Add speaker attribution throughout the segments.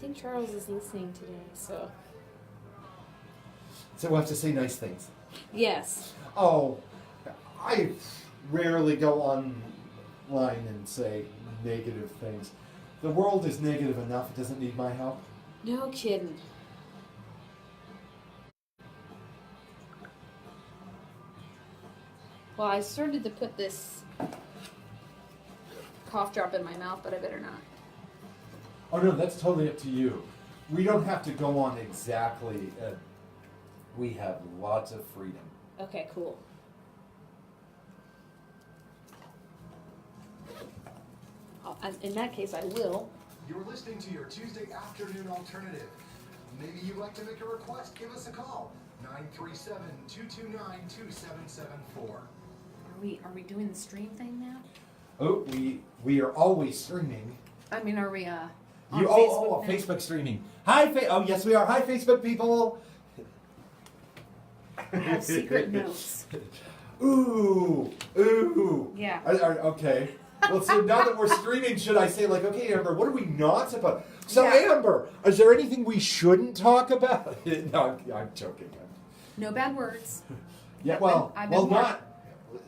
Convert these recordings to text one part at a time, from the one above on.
Speaker 1: think Charles is listening today, so.
Speaker 2: So we'll have to say nice things.
Speaker 1: Yes.
Speaker 2: Oh, I rarely go online and say negative things. The world is negative enough. It doesn't need my help.
Speaker 1: No kidding. Well, I started to put this cough drop in my mouth, but I better not.
Speaker 2: Oh no, that's totally up to you. We don't have to go on exactly. We have lots of freedom.
Speaker 1: Okay, cool. In that case, I will.
Speaker 3: You're listening to your Tuesday afternoon alternative. Maybe you'd like to make a request. Give us a call. 937-229-2774.
Speaker 1: Are we doing the stream thing now?
Speaker 2: Oh, we are always streaming.
Speaker 1: I mean, are we on
Speaker 2: You
Speaker 1: Facebook now?
Speaker 2: Facebook streaming. Hi, oh yes we are. Hi, Facebook people.
Speaker 1: I have secret notes.
Speaker 2: Ooh.
Speaker 1: Yeah.
Speaker 2: Okay. Well, so now that we're streaming, should I say like, okay, Amber, what are we not supposed? So,
Speaker 1: Yeah.
Speaker 2: Amber, is there anything we shouldn't talk about? No, I'm joking.
Speaker 1: No bad words.
Speaker 2: Yeah,
Speaker 1: I've been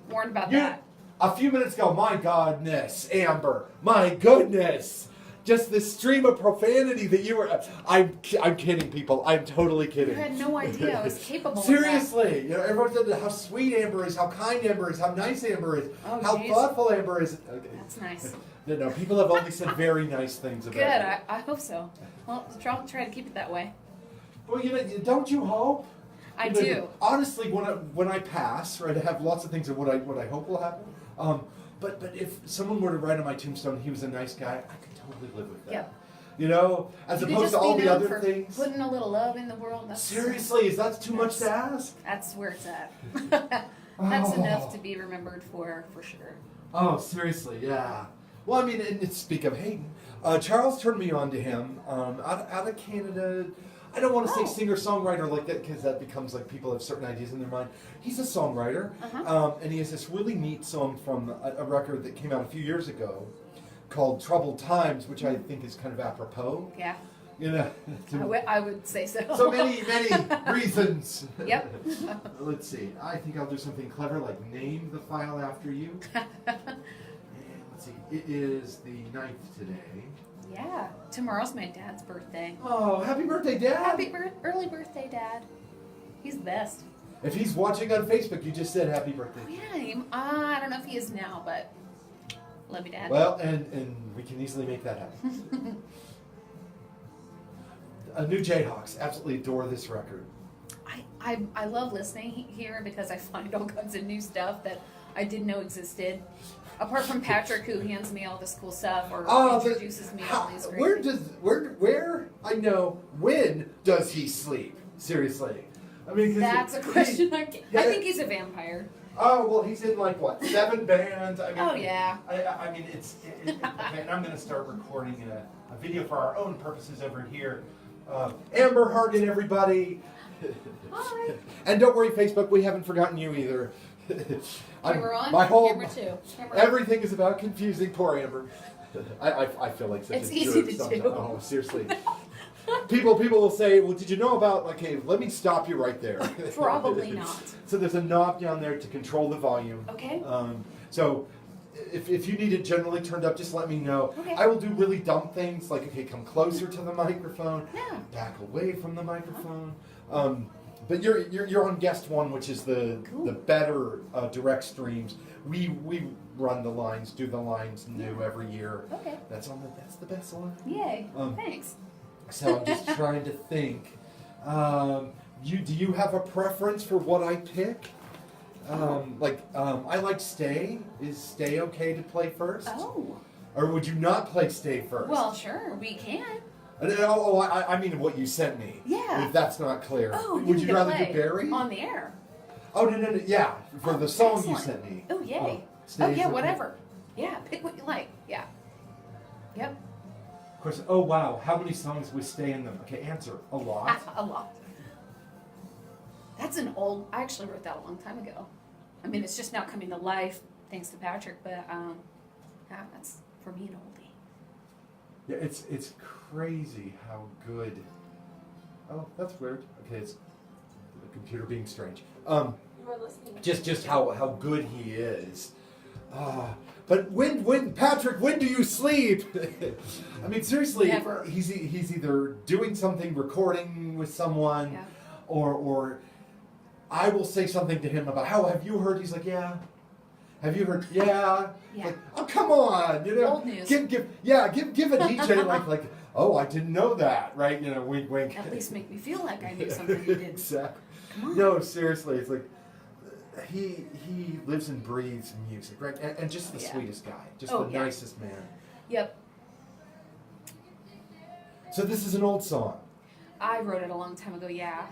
Speaker 1: warned about that.
Speaker 2: A few minutes ago, my goodness, Amber, my goodness. Just this stream of profanity that you were. I'm kidding, people. I'm totally kidding.
Speaker 1: You had no idea I was capable
Speaker 2: Seriously,
Speaker 1: of
Speaker 2: you know, everyone said how sweet Amber is, how kind Amber is, how nice Amber is,
Speaker 1: Oh,
Speaker 2: how
Speaker 1: geez.
Speaker 2: thoughtful Amber is. Okay.
Speaker 1: that. That's nice.
Speaker 2: No, people have only said very nice things about
Speaker 1: Good.
Speaker 2: you.
Speaker 1: I hope so. Well, I'll try to keep it that way.
Speaker 2: Well, don't you hope?
Speaker 1: I
Speaker 2: You know,
Speaker 1: do.
Speaker 2: Honestly, when I pass, right, I have lots of things of what I hope will happen. But if someone were to write on my tombstone, he was a nice guy, I could totally live with that.
Speaker 1: Yep.
Speaker 2: You know, as
Speaker 1: You could
Speaker 2: opposed
Speaker 1: just
Speaker 2: to all
Speaker 1: be
Speaker 2: the
Speaker 1: known
Speaker 2: other
Speaker 1: for
Speaker 2: things.
Speaker 1: Putting a little love in the world.
Speaker 2: Seriously, is that too much to ask?
Speaker 1: That's where it's at. That's enough to be remembered for sure.
Speaker 2: Oh, seriously, yeah. Well, I mean, and speak of Hayden, Charles turned me on to him out of Canada. I don't want to say singer-songwriter like that because that becomes like people have certain ideas in their mind. He's a songwriter, and he has this really neat song from a record that came out a few years ago called Troubled Times, which I think is kind of apropos.
Speaker 1: Yeah.
Speaker 2: You know,
Speaker 1: I would say so.
Speaker 2: so many reasons.
Speaker 1: Yep.
Speaker 2: Let's see. I think I'll do something clever like name the file after you. And let's see. It is the 9th today.
Speaker 1: Yeah. Tomorrow's my dad's birthday.
Speaker 2: Oh, happy birthday, Dad!
Speaker 1: Early birthday, Dad. He's the best.
Speaker 2: If he's watching on Facebook, you just said happy birthday.
Speaker 1: Oh, yeah. I don't know if he is now, but love you, Dad.
Speaker 2: Well, and we can easily make that happen. New Jayhawks absolutely adore this record.
Speaker 1: I love listening here because I find all kinds of new stuff that I didn't know existed. Apart from Patrick, who hands me all this cool stuff or introduces me all these great things.
Speaker 2: When does he sleep? Seriously. I mean,
Speaker 1: that's a question I think he's a vampire.
Speaker 2: Oh, well, he's in like, what, 7 bands? I mean,
Speaker 1: Oh, yeah.
Speaker 2: I mean, and I'm going to start recording a video for our own purposes over here. Amber Hargett, everybody.
Speaker 1: All right.
Speaker 2: And don't worry, Facebook, we haven't forgotten you either.
Speaker 1: Camera on, camera 2.
Speaker 2: Everything is about confusing poor Amber. I feel like such
Speaker 1: It's
Speaker 2: a
Speaker 1: easy
Speaker 2: jerk
Speaker 1: to
Speaker 2: sometimes.
Speaker 1: do.
Speaker 2: Oh, seriously. People will say, well, did you know about, okay, let me stop you right there.
Speaker 1: Probably not.
Speaker 2: So there's a knob down there to control the volume.
Speaker 1: Okay.
Speaker 2: So if you need it generally turned up, just let me know.
Speaker 1: Okay.
Speaker 2: I will do really dumb things like, okay, come closer to the microphone,
Speaker 1: Yeah.
Speaker 2: back away from the microphone. But you're on guest 1, which is the better direct streams. We run the lines, do the lines new every year.
Speaker 1: Okay.
Speaker 2: That's the best one.
Speaker 1: Yay. Thanks.
Speaker 2: So I'm just trying to think. Do you have a preference for what I pick? I like Stay. Is Stay okay to play first?
Speaker 1: Oh.
Speaker 2: Or would you not play Stay first?
Speaker 1: Well, sure, we can.
Speaker 2: I mean what you sent me.
Speaker 1: Yeah.
Speaker 2: If that's not clear.
Speaker 1: Oh,
Speaker 2: would you rather
Speaker 1: play
Speaker 2: do Barry?
Speaker 1: on the air?
Speaker 2: Oh, no. Yeah, for the song
Speaker 1: excellent.
Speaker 2: you sent me.
Speaker 1: Oh, yay.
Speaker 2: Stay
Speaker 1: Yeah,
Speaker 2: is-
Speaker 1: whatever. Yeah, pick what you like. Yeah. Yep.
Speaker 2: Of course, oh wow, how many songs would Stay in them? Okay, answer. A lot.
Speaker 1: A lot. That's I actually wrote that a long time ago. I mean, it's just now coming to life thanks to Patrick, but yeah, that's, for me, an oldie.
Speaker 2: Yeah, it's crazy how good. Oh, that's weird. Okay, it's the computer being strange.
Speaker 4: You were listening.
Speaker 2: Just how good he is. But when Patrick, when do you sleep? I mean, seriously,
Speaker 1: Never.
Speaker 2: He's either doing something, recording with someone,
Speaker 1: Yeah.
Speaker 2: or I will say something to him about how have you heard? He's like, yeah. Have you heard? Yeah.
Speaker 1: Yeah.
Speaker 2: Like, oh, come on, you know.
Speaker 1: Old news.
Speaker 2: Give a DJ like oh, I didn't know that, right? You know, wink wink.
Speaker 1: At least make me feel like I knew something you did.
Speaker 2: Exactly.
Speaker 1: Come on.
Speaker 2: No, seriously, it's like he lives and breathes music, right? And just the sweetest guy, just the nicest man.
Speaker 1: Yep.
Speaker 2: So this is an old song.
Speaker 1: I wrote it a long time ago, yeah.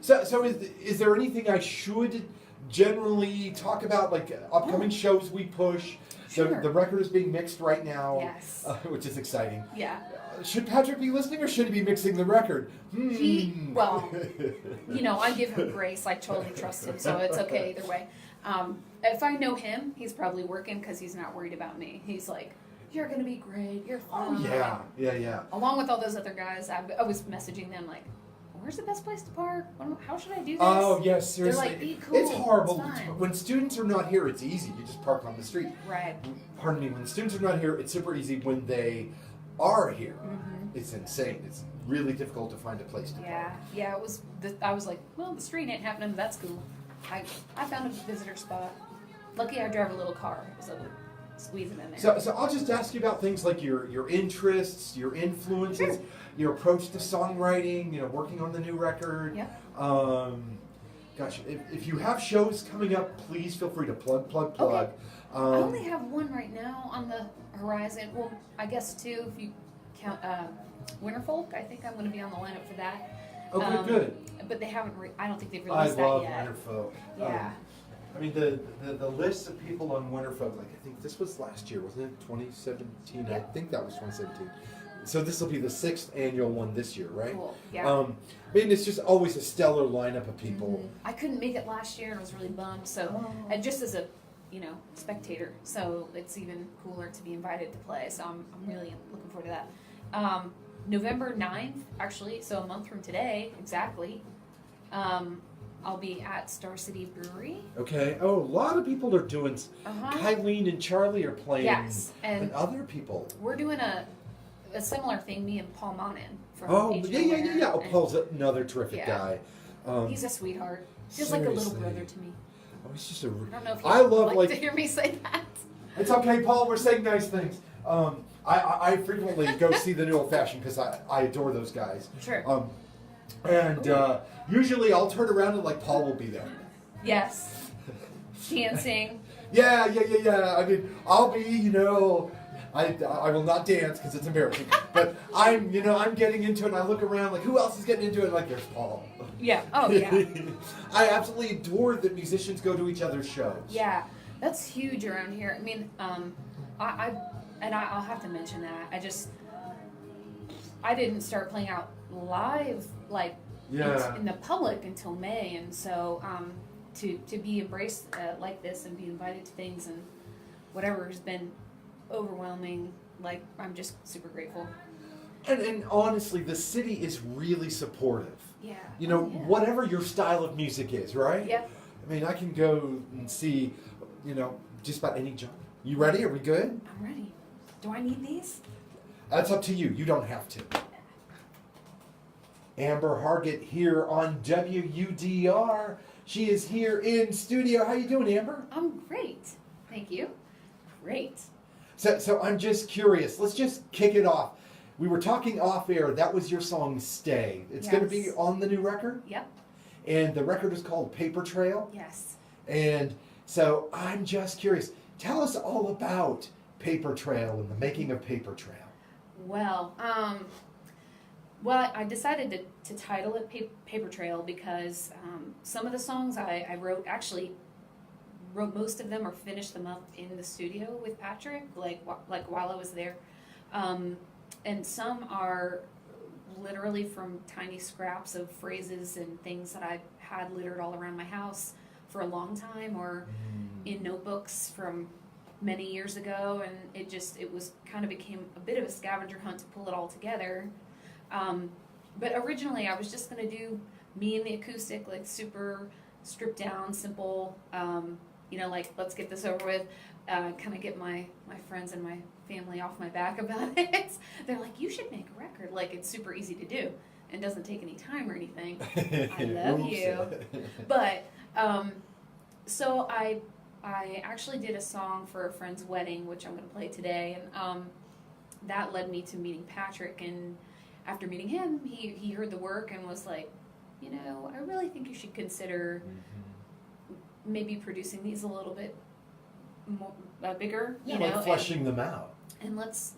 Speaker 2: So is there anything I should generally talk about, like upcoming shows we push?
Speaker 1: Sure.
Speaker 2: The record is being mixed right now,
Speaker 1: Yes.
Speaker 2: Which is exciting.
Speaker 1: Yeah.
Speaker 2: Should Patrick be listening or should he be mixing the record?
Speaker 1: Well, I give him grace. I totally trust him, so it's okay either way. If I know him, he's probably working because he's not worried about me. He's like, you're going to be great. You're fine.
Speaker 2: Yeah.
Speaker 1: Along with all those other guys, I was messaging them like, where's the best place to park? How should I do this?
Speaker 2: Oh, yes, seriously.
Speaker 1: They're like, be cool.
Speaker 2: It's horrible.
Speaker 1: It's fine.
Speaker 2: When students are not here, it's easy. You just park on the street.
Speaker 1: Right.
Speaker 2: Pardon me. When students are not here, it's super easy. When they are here,
Speaker 1: Mm-hmm.
Speaker 2: it's insane. It's really difficult to find a place to park.
Speaker 1: Yeah. It was. I was like, well, the street ain't happening. That's cool. I found a visitor spot. Lucky I drive a little car, so squeeze it in there.
Speaker 2: So I'll just ask you about things like your interests, your influences, your approach to songwriting, working on the new record.
Speaker 1: Yeah.
Speaker 2: Gosh, if you have shows coming up, please feel free to plug.
Speaker 1: Okay. I only have one right now on the horizon. Well, I guess two if you count Winterfolk. I think I'm going to be on the lineup for that.
Speaker 2: Okay, good.
Speaker 1: But they haven't. I don't think they've
Speaker 2: I
Speaker 1: released that
Speaker 2: love
Speaker 1: yet.
Speaker 2: Winterfolk.
Speaker 1: Yeah.
Speaker 2: I mean, the list of people on Winterfolk, like I think this was last year, wasn't it? 2017.
Speaker 1: Yeah.
Speaker 2: I think that was 2017. So this will be the 6th annual one this year, right?
Speaker 1: Cool. Yeah.
Speaker 2: I mean, it's just always a stellar lineup of people.
Speaker 1: Mm-hmm. I couldn't make it last year and I was really bummed. So, and just as a spectator, so it's even cooler to be invited to play. So I'm really looking forward to that. November 9th, actually, so a month from today, exactly. I'll be at Star City Brewery.
Speaker 2: Okay. Oh, a lot of people are doing. Kylene and Charlie are playing.
Speaker 1: Yes,
Speaker 2: and other people.
Speaker 1: We're doing a similar thing. Me and Paul Monin from
Speaker 2: Yeah. Oh, Paul's another terrific guy.
Speaker 1: He's a sweetheart. Feels like a little brother to me.
Speaker 2: Oh, he's just a.
Speaker 1: I don't know if
Speaker 2: I
Speaker 1: you'd
Speaker 2: love
Speaker 1: like to hear me say that.
Speaker 2: It's okay, Paul. We're saying nice things. I frequently go see the New Old Fashioned because I adore those guys.
Speaker 1: Sure.
Speaker 2: Usually I'll turn around and Paul will be there.
Speaker 1: Yes. Dancing.
Speaker 2: Yeah. I mean, I'll be, I will not dance because it's embarrassing. But I'm getting into it and I look around who else is getting into it? There's Paul.
Speaker 1: Yeah. Oh, yeah.
Speaker 2: I absolutely adore that musicians go to each other's shows.
Speaker 1: Yeah. That's huge around here. I mean, I'll have to mention that. I didn't start playing out live in the public until May, and so to be embraced like this and be invited to things and whatever has been overwhelming. I'm just super grateful.
Speaker 2: And honestly, the city is really supportive.
Speaker 1: Yeah.
Speaker 2: Whatever your style of music is, right?
Speaker 1: Yeah.
Speaker 2: I mean, I can go and see, just about any genre. You ready? Are we good?
Speaker 1: I'm ready. Do I need these?
Speaker 2: That's up to you. You don't have to. Amber Hargett here on WUDR. She is here in studio. How you doing, Amber?
Speaker 1: I'm great. Thank you. Great.
Speaker 2: So I'm just curious. Let's just kick it off. We were talking off air. That was your song, Stay. It's going to be on the new record?
Speaker 1: Yep.
Speaker 2: And the record is called Paper Trail?
Speaker 1: Yes.
Speaker 2: And so I'm just curious. Tell us all about Paper Trail and the making of Paper Trail.
Speaker 1: Well, I decided to title it Paper Trail because some of the songs I wrote most of them or finished them up in the studio with Patrick, while I was there. And some are literally from tiny scraps of phrases and things that I've had littered all around my house for a long time, or in notebooks from many years ago, and it was kind of became a bit of a scavenger hunt to pull it all together. But originally I was just gonna do me and the acoustic, like super stripped down, simple, like let's get this over with, kind of get my friends and my family off my back about it. They're like, you should make a record, like it's super easy to do and doesn't take any time or anything. I love you. But, so I actually did a song for a friend's wedding, which I'm going to play today, and that led me to meeting Patrick, and after meeting him, he heard the work and was like, I really think you should consider maybe producing these a little bit more, bigger,
Speaker 2: like fleshing them out.
Speaker 1: And let's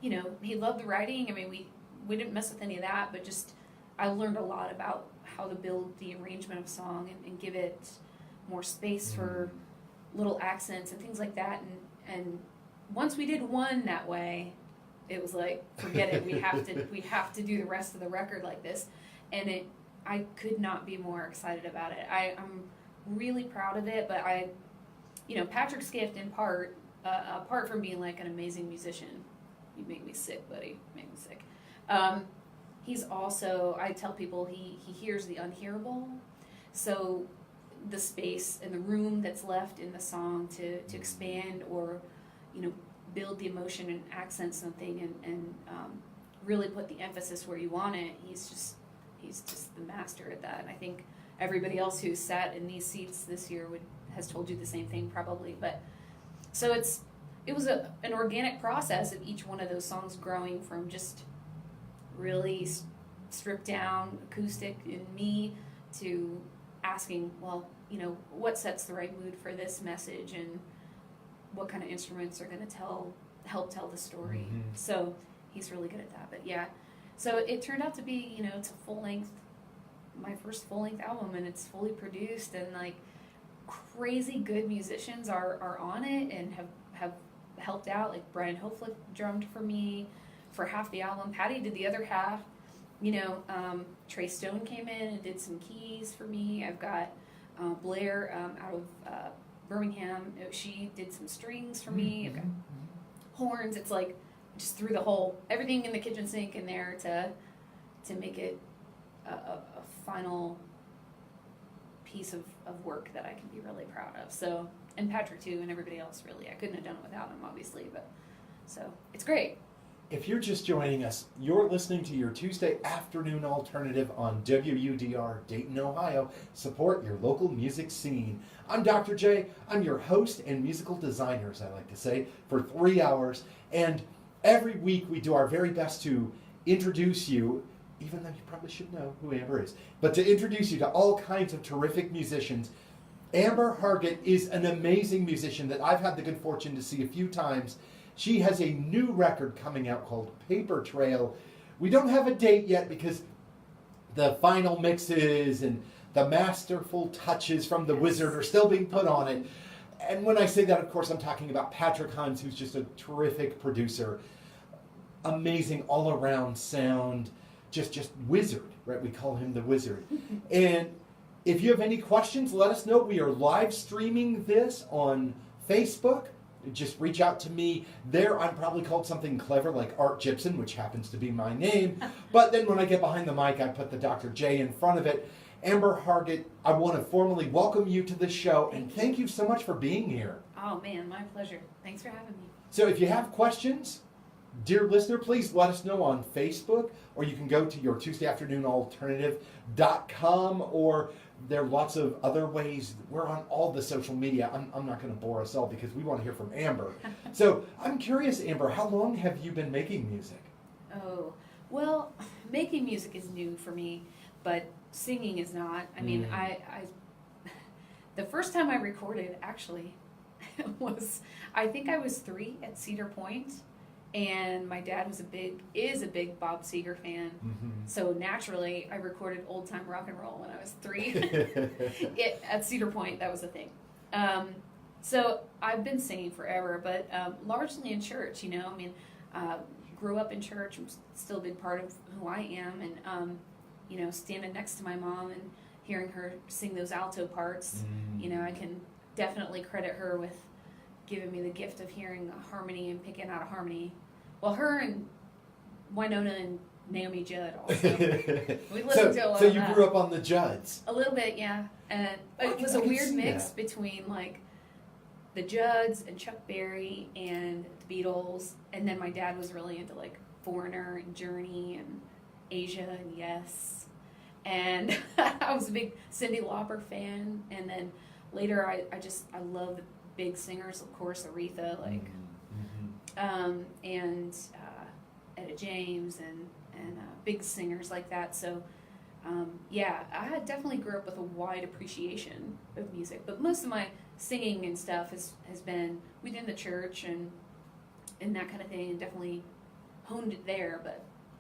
Speaker 1: he loved the writing. I mean, we didn't mess with any of that, but just I learned a lot about how to build the arrangement of song and give it more space for little accents and things like that. And once we did one that way, it was like, forget it. We have to do the rest of the record like this. And I could not be more excited about it. I'm really proud of it, but Patrick's gift in part, apart from being like an amazing musician, you make me sick, buddy, make me sick. He's also, I tell people, he hears the unhearable. So the space and the room that's left in the song to expand or, build the emotion and accent something and really put the emphasis where you want it. He's just the master at that. And I think everybody else who's sat in these seats this year has told you the same thing probably. But so it was an organic process of each one of those songs growing from just really stripped down acoustic in me to asking, well, what sets the right mood for this message and what kind of instruments are going to help tell the story. So he's really good at that. But yeah, so it turned out to be, it's my first full-length album, and it's fully produced, and like crazy good musicians are on it and have helped out. Like Brian Hoflick drummed for me for half the album. Patty did the other half. Trey Stone came in and did some keys for me. I've got Blair out of Birmingham. She did some strings for me. I've got horns. It's like just threw everything in the kitchen sink in there to make it a final piece of work that I can be really proud of. So, and Patrick too, and everybody else really. I couldn't have done it without him, obviously, but so it's great.
Speaker 2: If you're just joining us, you're listening to your Tuesday afternoon alternative on WUDR, Dayton, Ohio. Support your local music scene. I'm Dr. J. I'm your host and musical designer, as I like to say, for 3 hours. And every week we do our very best to introduce you, even though you probably should know who Amber is, but to introduce you to all kinds of terrific musicians. Amber Hargett is an amazing musician that I've had the good fortune to see a few times. She has a new record coming out called Paper Trail. We don't have a date yet because the final mixes and the masterful touches from the wizard are still being put on it. And when I say that, of course, I'm talking about Patrick Huns, who's just a terrific producer. Amazing all-around sound. Just wizard, right? We call him the wizard. And if you have any questions, let us know. We are live streaming this on Facebook. Just reach out to me there. I'm probably called something clever like Art Gibson, which happens to be my name. But then when I get behind the mic, I put the Dr. J in front of it. Amber Hargett, I want to formally welcome you to the show, and thank you so much for being here.
Speaker 1: Oh man, my pleasure. Thanks for having me.
Speaker 2: So if you have questions, dear listener, please let us know on Facebook, or you can go to your Tuesday afternoon alternative.com, or there are lots of other ways. We're on all the social media. I'm not going to bore us all because we want to hear from Amber. So I'm curious, Amber, how long have you been making music?
Speaker 1: Oh, well, making music is new for me, but singing is not. I mean, the first time I recorded actually was, I think I was 3 at Cedar Point. And my dad is a big Bob Seger fan. So naturally, I recorded old time rock and roll when I was 3. At Cedar Point, that was a thing. So I've been singing forever, but largely in church, I mean, grew up in church. I'm still a big part of who I am. And, standing next to my mom and hearing her sing those alto parts, I can definitely credit her with given me the gift of hearing a harmony and picking out a harmony. Well, her and Winona and Naomi Judd also. We listened to a lot
Speaker 2: so
Speaker 1: of
Speaker 2: you
Speaker 1: that.
Speaker 2: grew up on the Judds.
Speaker 1: A little bit, yeah. And it was a weird mix between like the Judds and Chuck Berry and the Beatles, and then my dad was really into like Foreigner and Journey and Asia and Yes, and I was a big Cyndi Lauper fan, and then later I love the big singers, of course, Aretha, like and Etta James and big singers like that. So yeah, I definitely grew up with a wide appreciation of music, but most of my singing and stuff has been within the church and that kind of thing, and definitely honed it there,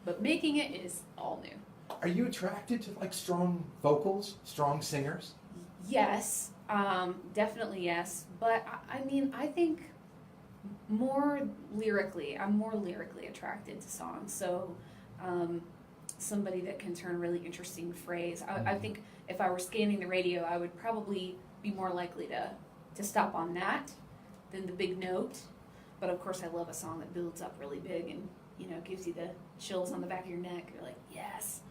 Speaker 1: but making it is all new.
Speaker 2: Are you attracted to like strong vocals, strong singers?
Speaker 1: Yes, definitely yes, but I mean, I think I'm more lyrically attracted to songs, so somebody that can turn a really interesting phrase. I think if I were scanning the radio, I would probably be more likely to stop on that than the big note. But of course, I love a song that builds up really big and, you know, gives you the chills on the back of your neck. You're like, yes.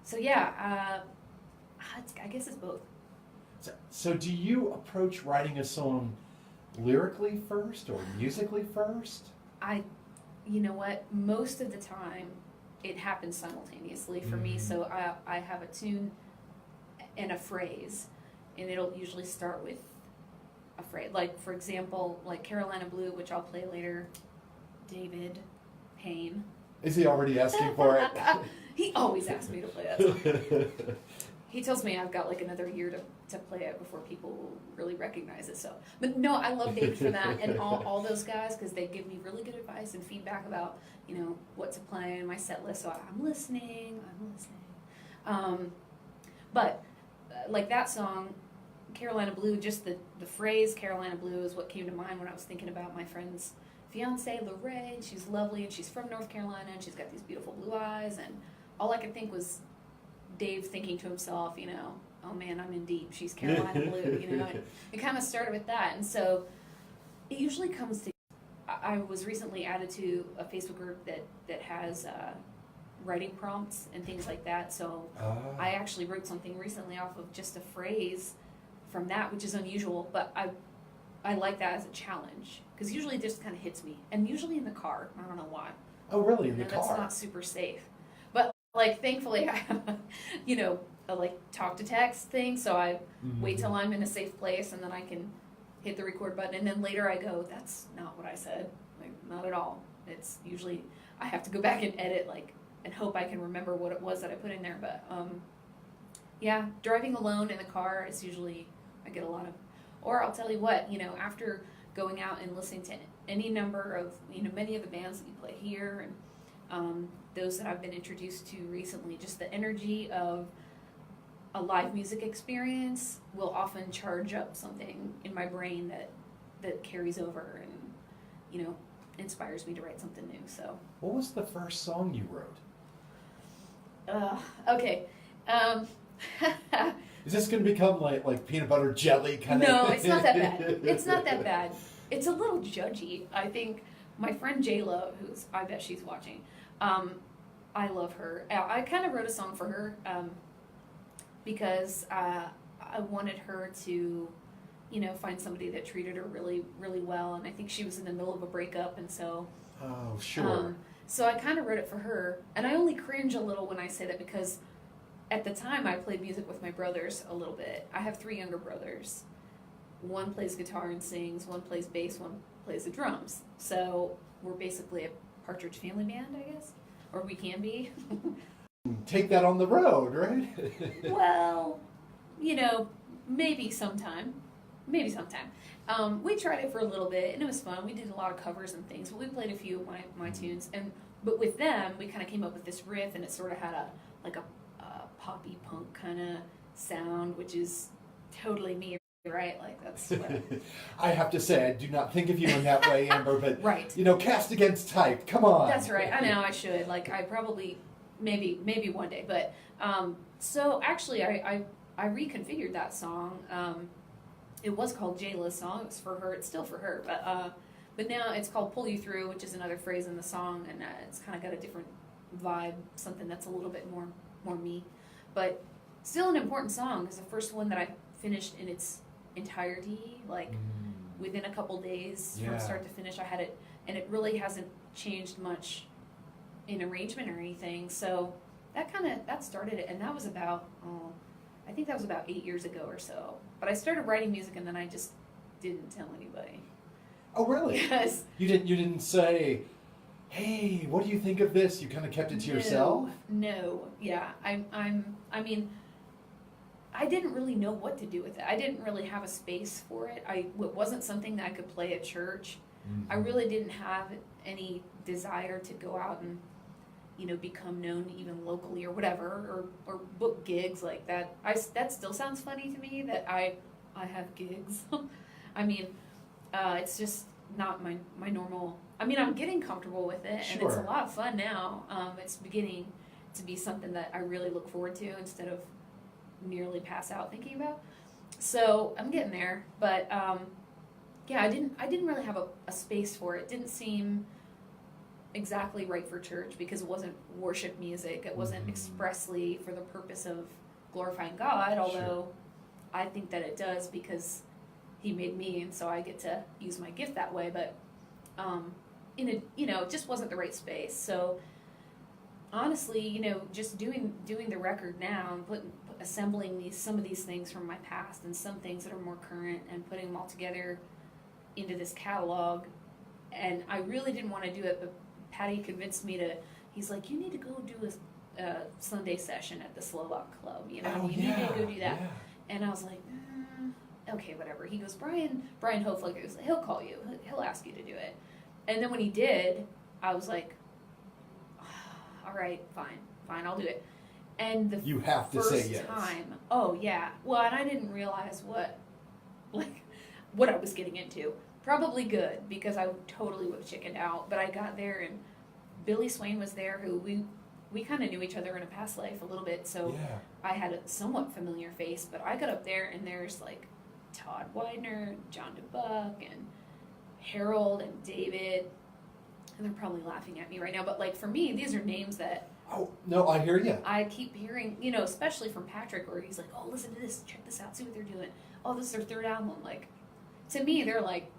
Speaker 1: So yeah, I guess it's both.
Speaker 2: So do you approach writing a song lyrically first or musically first?
Speaker 1: You know what? Most of the time, it happens simultaneously for me. So I have a tune and a phrase, and it'll usually start with a phrase. Like, for example, like Carolina Blue, which I'll play later, David Payne.
Speaker 2: Is he already asking for it?
Speaker 1: He always asks me to play that song. He tells me I've got like another year to play it before people will really recognize it. So, but no, I love David for that, and all those guys, because they give me really good advice and feedback about, you know, what to play in my set list. So I'm listening. But like that song, Carolina Blue, just the phrase Carolina Blue is what came to mind when I was thinking about my friend's fiance, Lorraine. She's lovely, and she's from North Carolina, and she's got these beautiful blue eyes, and all I could think was Dave thinking to himself, you know, oh man, I'm in deep. She's Carolina Blue, you know. It kind of started with that, and so it usually comes to. I was recently added to a Facebook group that has writing prompts and things like that. So I actually wrote something recently off of just a phrase from that, which is unusual, but I like that as a challenge, because usually it just kind of hits me, and usually in the car. I don't know why.
Speaker 2: Oh, really? In the
Speaker 1: that's
Speaker 2: car?
Speaker 1: Not super safe. But like, thankfully, I have a like talk to text thing, so I wait till I'm in a safe place, and then I can hit the record button, and then later I go, that's not what I said. Like, not at all. It's usually I have to go back and edit, like, and hope I can remember what it was that I put in there. But yeah, driving alone in the car is usually I get a lot of. Or I'll tell you what, you know, after going out and listening to any number of, you know, many of the bands that you play here, and those that I've been introduced to recently, just the energy of a live music experience will often charge up something in my brain that carries over and, you know, inspires me to write something new. So.
Speaker 2: What was the first song you wrote?
Speaker 1: Okay.
Speaker 2: Is this going to become like peanut butter jelly kind of?
Speaker 1: No, it's not that bad. It's not that bad. It's a little judgy. I think my friend J-Lo, I bet she's watching, I love her. I kind of wrote a song for her because I wanted her to, you know, find somebody that treated her really, really well. And I think she was in the middle of a breakup, and so.
Speaker 2: Oh, sure.
Speaker 1: So I kind of wrote it for her. And I only cringe a little when I say that, because at the time I played music with my brothers a little bit. I have 3 younger brothers. One plays guitar and sings, one plays bass, one plays the drums. So we're basically a Partridge Family band, I guess. Or we can be.
Speaker 2: Take that on the road, right?
Speaker 1: Well, you know, maybe sometime. We tried it for a little bit, and it was fun. We did a lot of covers and things, but we played a few of my tunes. But with them, we kind of came up with this riff, and it sort of had a poppy punk kind of sound, which is totally me, right? Like, that's what
Speaker 2: I have to say, I do not think of you in that way, Amber, but
Speaker 1: right.
Speaker 2: You know, cast against type. Come on.
Speaker 1: That's right. I know I should. Like, I probably maybe one day. But so actually, I reconfigured that song it was called Jayla's song. It was for her. It's still for her, but now it's called Pull You Through, which is another phrase in the song, and it's kind of got a different vibe, something that's a little bit more me, but still an important song. It's the first one that I finished in its entirety, like within a couple days from start to finish. I had it, and it really hasn't changed much in arrangement or anything. So that started it, and that was about I think that was about 8 years ago or so. But I started writing music, and then I just didn't tell anybody.
Speaker 2: Oh, really?
Speaker 1: Yes.
Speaker 2: You didn't say, hey, what do you think of this? You kind of kept it to yourself?
Speaker 1: No. Yeah. I mean, I didn't really know what to do with it. I didn't really have a space for it. It wasn't something that I could play at church. I really didn't have any desire to go out and, become known even locally or whatever, or book gigs like that. That still sounds funny to me that I have gigs. I mean, it's just not my normal. I mean, I'm getting comfortable with it, and it's a lot of fun now. It's beginning to be something that I really look forward to instead of nearly pass out thinking about. So I'm getting there, but I didn't really have a space for it. It didn't seem exactly right for church because it wasn't worship music. It wasn't expressly for the purpose of glorifying God, although I think that it does because He made me, and so I get to use my gift that way. But it just wasn't the right space. So honestly, just doing the record now and assembling some of these things from my past and some things that are more current and putting them all together into this catalog. And I really didn't want to do it, but Patty convinced me to. He's like, you need to go do a Sunday session at the Slovak Club. You need to go do that. Yeah. And I was like, okay, whatever. He goes, Brian hopefully goes, he'll call you. He'll ask you to do it. And then when he did, I was like, all right, fine, I'll do it. And the
Speaker 2: you have to say yes.
Speaker 1: Time, oh yeah. Well, and I didn't realize what I was getting into. Probably good because I totally would have chickened out. But I got there, and Billy Swain was there, who we kind of knew each other in a past life a little bit, so I had a somewhat familiar face. But I got up there, and there's like Todd Widener, John DeBuck, and Harold and David, and they're probably laughing at me right now. But like for me, these are names that.
Speaker 2: Oh no, I hear you.
Speaker 1: I keep hearing, especially from Patrick, where he's like, "Oh, listen to this, check this out, see what they're doing. Oh, this is their third album." Like, to me, they're like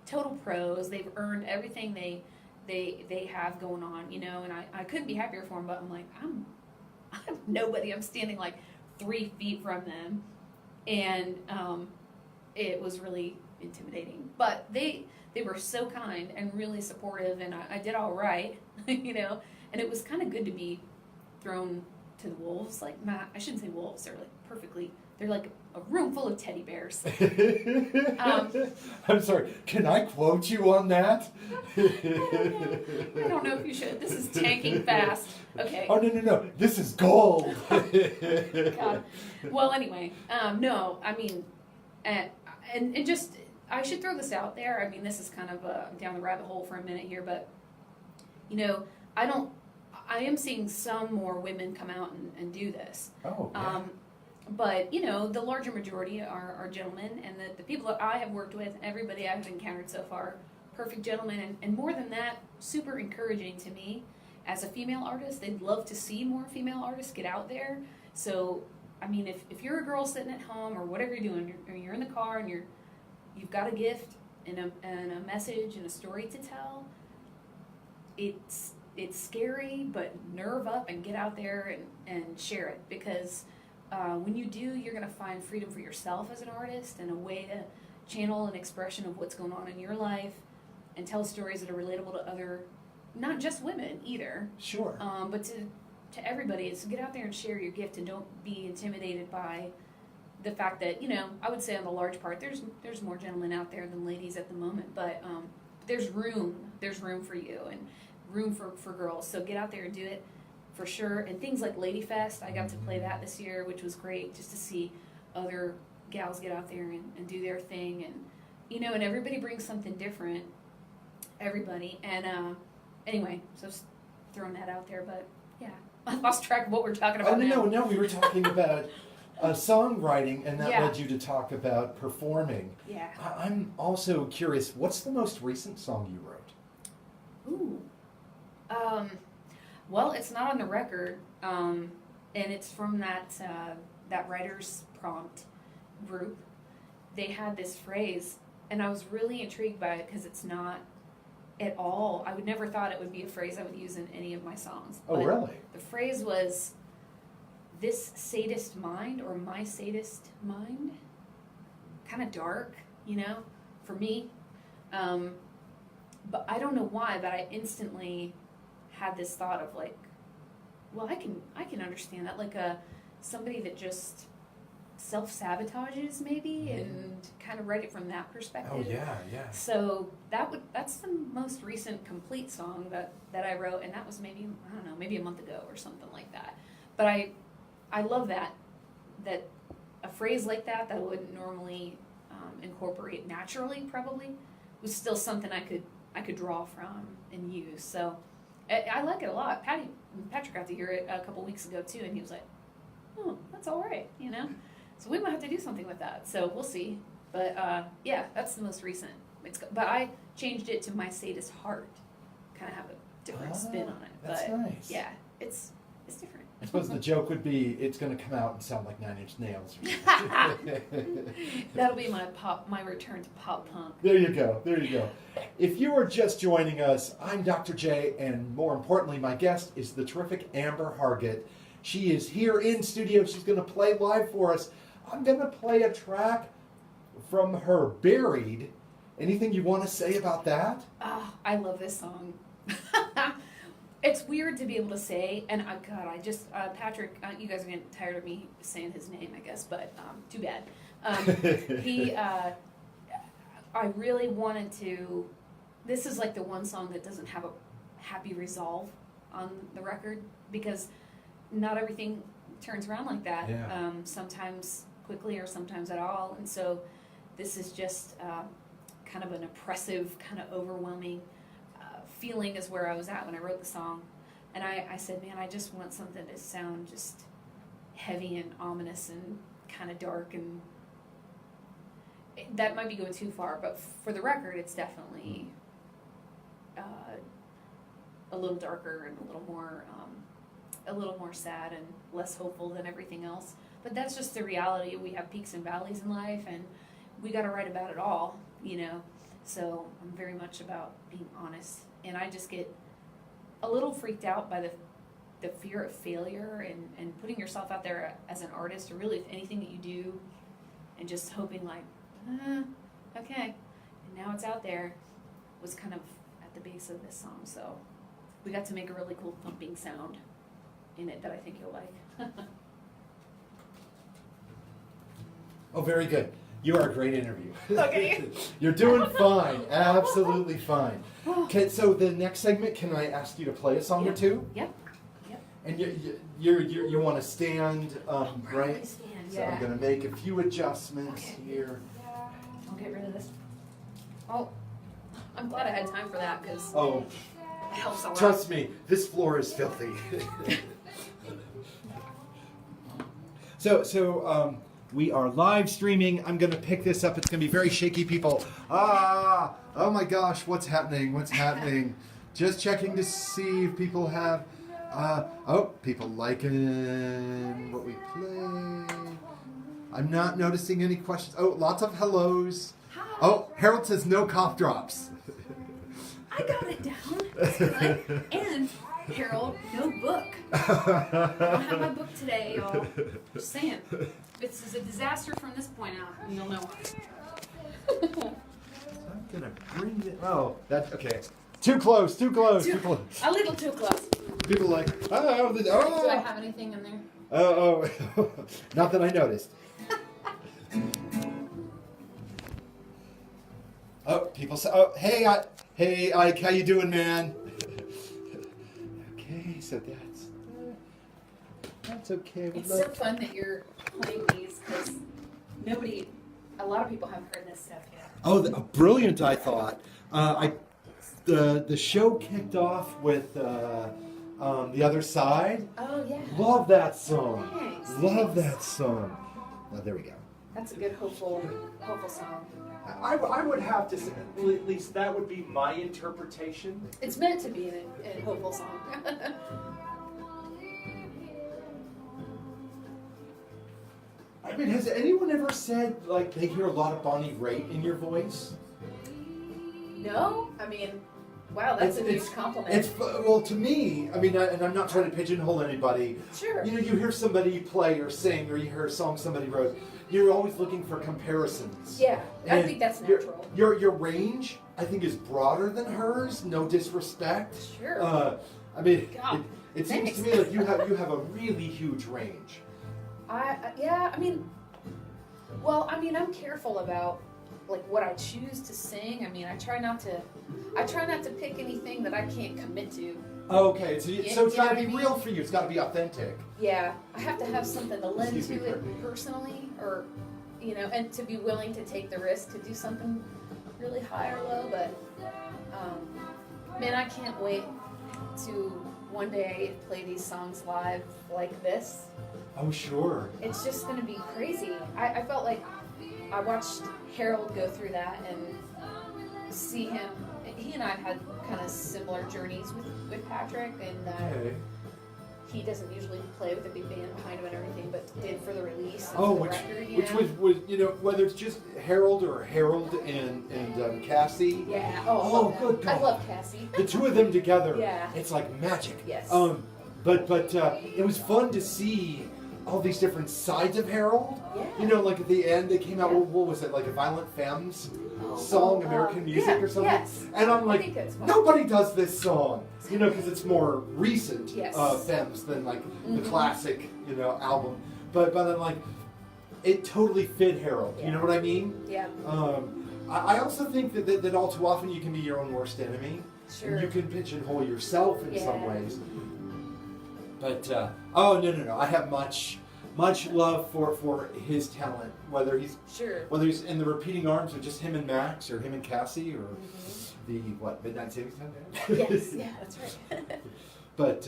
Speaker 1: total pros. They've earned everything they have going on, and I couldn't be happier for them. But I'm like, I'm nobody. I'm standing like 3 feet from them, and it was really intimidating. But they were so kind and really supportive, and I did all right, And it was kind of good to be thrown to the wolves. Like, I shouldn't say wolves. They're like perfectly. They're like a room full of teddy bears.
Speaker 2: I'm sorry. Can I quote you on that?
Speaker 1: I don't know if you should. This is tanking fast. Okay.
Speaker 2: Oh, no. This is gold.
Speaker 1: God. Well, anyway, no. I mean, and just, I should throw this out there. I mean, this is kind of down the rabbit hole for a minute here, but, I am seeing some more women come out and do this.
Speaker 2: Oh, yeah.
Speaker 1: But, the larger majority are gentlemen, and the people that I have worked with, everybody I've encountered so far, perfect gentlemen, and more than that, super encouraging to me. As a female artist, they'd love to see more female artists get out there. So, I mean, if you're a girl sitting at home or whatever you're doing, you're in the car and you've got a gift and a message and a story to tell, it's scary, but nerve up and get out there and share it, because when you do, you're going to find freedom for yourself as an artist and a way to channel an expression of what's going on in your life and tell stories that are relatable to other, not just women either.
Speaker 2: Sure.
Speaker 1: But to everybody. It's to get out there and share your gift and don't be intimidated by the fact that, I would say on the large part, there's more gentlemen out there than ladies at the moment, but there's room for you and room for girls. So get out there and do it for sure. And things like Lady Fest, I got to play that this year, which was great, just to see other gals get out there and do their thing. And, and everybody brings something different. Everybody. And anyway, so just throwing that out there. But yeah, I lost track of what we're talking about now.
Speaker 2: No, we were talking about songwriting, and that
Speaker 1: Yeah.
Speaker 2: led you to talk about performing.
Speaker 1: Yeah.
Speaker 2: I'm also curious, what's the most recent song you wrote?
Speaker 1: Ooh. Well, it's not on the record, and it's from that writer's prompt group. They had this phrase, and I was really intrigued by it because it's not at all. I would never thought it would be a phrase I would use in any of my songs.
Speaker 2: Oh,
Speaker 1: But
Speaker 2: really?
Speaker 1: the phrase was, "This sadist mind," or "my sadist mind." Kind of dark, for me. But I don't know why, but I instantly had this thought of like, well, I can understand that, like somebody that just self-sabotages maybe, and kind of write it from that perspective.
Speaker 2: Oh yeah.
Speaker 1: So that's the most recent complete song that I wrote, and that was maybe, I don't know, maybe a month ago or something like that. But I love that a phrase like that I wouldn't normally incorporate naturally, probably was still something I could draw from and use. So I like it a lot. Patrick got to hear it a couple weeks ago too, and he was like, "Oh, that's all right," So we might have to do something with that. So we'll see. But yeah, that's the most recent. But I changed it to "My Sadist Heart," kind of have a different spin on it.
Speaker 2: That's
Speaker 1: but
Speaker 2: nice.
Speaker 1: Yeah, it's different.
Speaker 2: I suppose the joke would be it's going to come out and sound like Nine Inch Nails. Or something.
Speaker 1: That'll be my return to pop punk.
Speaker 2: There you go. If you are just joining us, I'm Dr. J, and more importantly, my guest is the terrific Amber Hargett. She is here in studio. She's going to play live for us. I'm going to play a track from her Buried. Anything you want to say about that?
Speaker 1: Oh, I love this song. It's weird to be able to say, and Patrick, you guys are getting tired of me saying his name, I guess, but too bad. I really wanted to, this is like the one song that doesn't have a happy resolve on the record, because not everything turns around like that.
Speaker 2: Yeah.
Speaker 1: Sometimes quickly or sometimes at all, and so this is just kind of an oppressive, kind of overwhelming feeling is where I was at when I wrote the song. And I said, man, I just want something to sound just heavy and ominous and kind of dark, and that might be going too far, but for the record it's definitely a little darker and a little more sad and less hopeful than everything else. But that's just the reality. We have peaks and valleys in life, and we got to write about it all, So I'm very much about being honest, and I just get a little freaked out by the fear of failure and putting yourself out there as an artist, or really if anything that you do, and just hoping like, okay, and now it's out there, was kind of at the base of this song. So we got to make a really cool thumping sound in it that I think you'll like.
Speaker 2: Oh, very good. You are a great interview.
Speaker 1: Okay.
Speaker 2: You're doing fine. Absolutely fine. Okay, so the next segment, can I ask you to play a song or two?
Speaker 1: Yep.
Speaker 2: And you want to stand, right?
Speaker 1: Stand,
Speaker 2: So I'm going to make a few adjustments here.
Speaker 1: I'll get rid of this. Oh, I'm glad I had time for that, because
Speaker 2: Oh,
Speaker 1: it helps a lot.
Speaker 2: trust me, this floor is filthy. So we are live streaming. I'm going to pick this up. It's going to be very shaky, people. Oh my gosh, what's happening? Just checking to see if people have, people liking what we play. I'm not noticing any questions. Oh, lots of hellos.
Speaker 1: Hi.
Speaker 2: Oh, Harold says no cough drops.
Speaker 1: I got it down. That's good. And Harold, no book. I don't have my book today, y'all. Just saying. This is a disaster from this point out, and you'll know why.
Speaker 2: I'm gonna bring it. Oh, that's okay. Too close.
Speaker 1: A little too close.
Speaker 2: People are like,
Speaker 1: Do I have anything in there?
Speaker 2: Oh, not that I noticed. Oh, people say, oh, hey, Ike, how you doing, man? Okay, so that's okay.
Speaker 1: It's so fun that you're playing these, because a lot of people haven't heard this stuff yet.
Speaker 2: Oh, brilliant! I thought. The show kicked off with The Other Side.
Speaker 1: Oh yeah.
Speaker 2: Love that song.
Speaker 1: Thanks.
Speaker 2: Love that song. there we go.
Speaker 1: That's a good hopeful song.
Speaker 4: I would have to say, at least that would be my interpretation.
Speaker 1: It's meant to be a hopeful song.
Speaker 2: I mean, has anyone ever said, like, they hear a lot of Bonnie Raitt in your voice?
Speaker 1: No? I mean, wow, that's a huge compliment.
Speaker 2: Well, to me, I mean, and I'm not trying to pigeonhole anybody.
Speaker 1: Sure.
Speaker 2: You know, you hear somebody play or sing, or you hear a song somebody wrote, you're always looking for comparisons.
Speaker 1: Yeah, I
Speaker 2: And
Speaker 1: think that's natural.
Speaker 2: Your range, I think, is broader than hers. No disrespect.
Speaker 1: Sure.
Speaker 2: I mean,
Speaker 1: God,
Speaker 2: it seems to me like you have a really huge range.
Speaker 1: Yeah, I mean, well, I mean, I'm careful about like what I choose to sing. I mean, I try not to pick anything that I can't commit to.
Speaker 2: Okay, so it's got to be real for you. It's got to be authentic.
Speaker 1: Yeah, I have to have something to lend
Speaker 2: Excuse
Speaker 1: to
Speaker 2: me,
Speaker 1: it personally, or and to be willing to take the risk to do something really high or low. But man, I can't wait to one day play these songs live like this.
Speaker 2: Oh, sure.
Speaker 1: It's just going to be crazy. I felt like I watched Harold go through that and see him. He and I had kind of similar journeys with Patrick, and
Speaker 2: Okay.
Speaker 1: he doesn't usually play with a big band behind him and everything, but did for the release
Speaker 2: Oh,
Speaker 1: of the
Speaker 2: which
Speaker 1: record.
Speaker 2: was whether it's just Harold or Harold and Cassie.
Speaker 1: Yeah.
Speaker 2: Oh, good God.
Speaker 1: I love Cassie.
Speaker 2: The two of them together.
Speaker 1: Yeah.
Speaker 2: It's like magic.
Speaker 1: Yes.
Speaker 2: But it was fun to see all these different sides of Harold.
Speaker 1: Yeah.
Speaker 2: You know, like at the end they came out.
Speaker 1: Yeah.
Speaker 2: What was it? Like a Violent Femmes song, American Music
Speaker 1: yeah,
Speaker 2: or something.
Speaker 1: yes.
Speaker 2: And I'm
Speaker 1: I
Speaker 2: like,
Speaker 1: think that's fun.
Speaker 2: nobody does this song. You know, because it's more recent
Speaker 1: Yes.
Speaker 2: Femmes than like the classic, album. But I'm like, it totally fit Harold.
Speaker 1: Yeah.
Speaker 2: You know what I mean?
Speaker 1: Yeah.
Speaker 2: I also think that all too often you can be your own worst enemy.
Speaker 1: Sure.
Speaker 2: And you can pigeonhole yourself in some
Speaker 1: Yeah.
Speaker 2: ways. But no, I have much love for his talent, whether he's in the Repeating Arms with just him and Max, or him and Cassie, or the Midnight Savings Time Band.
Speaker 1: Yes. Yeah, that's right.
Speaker 2: But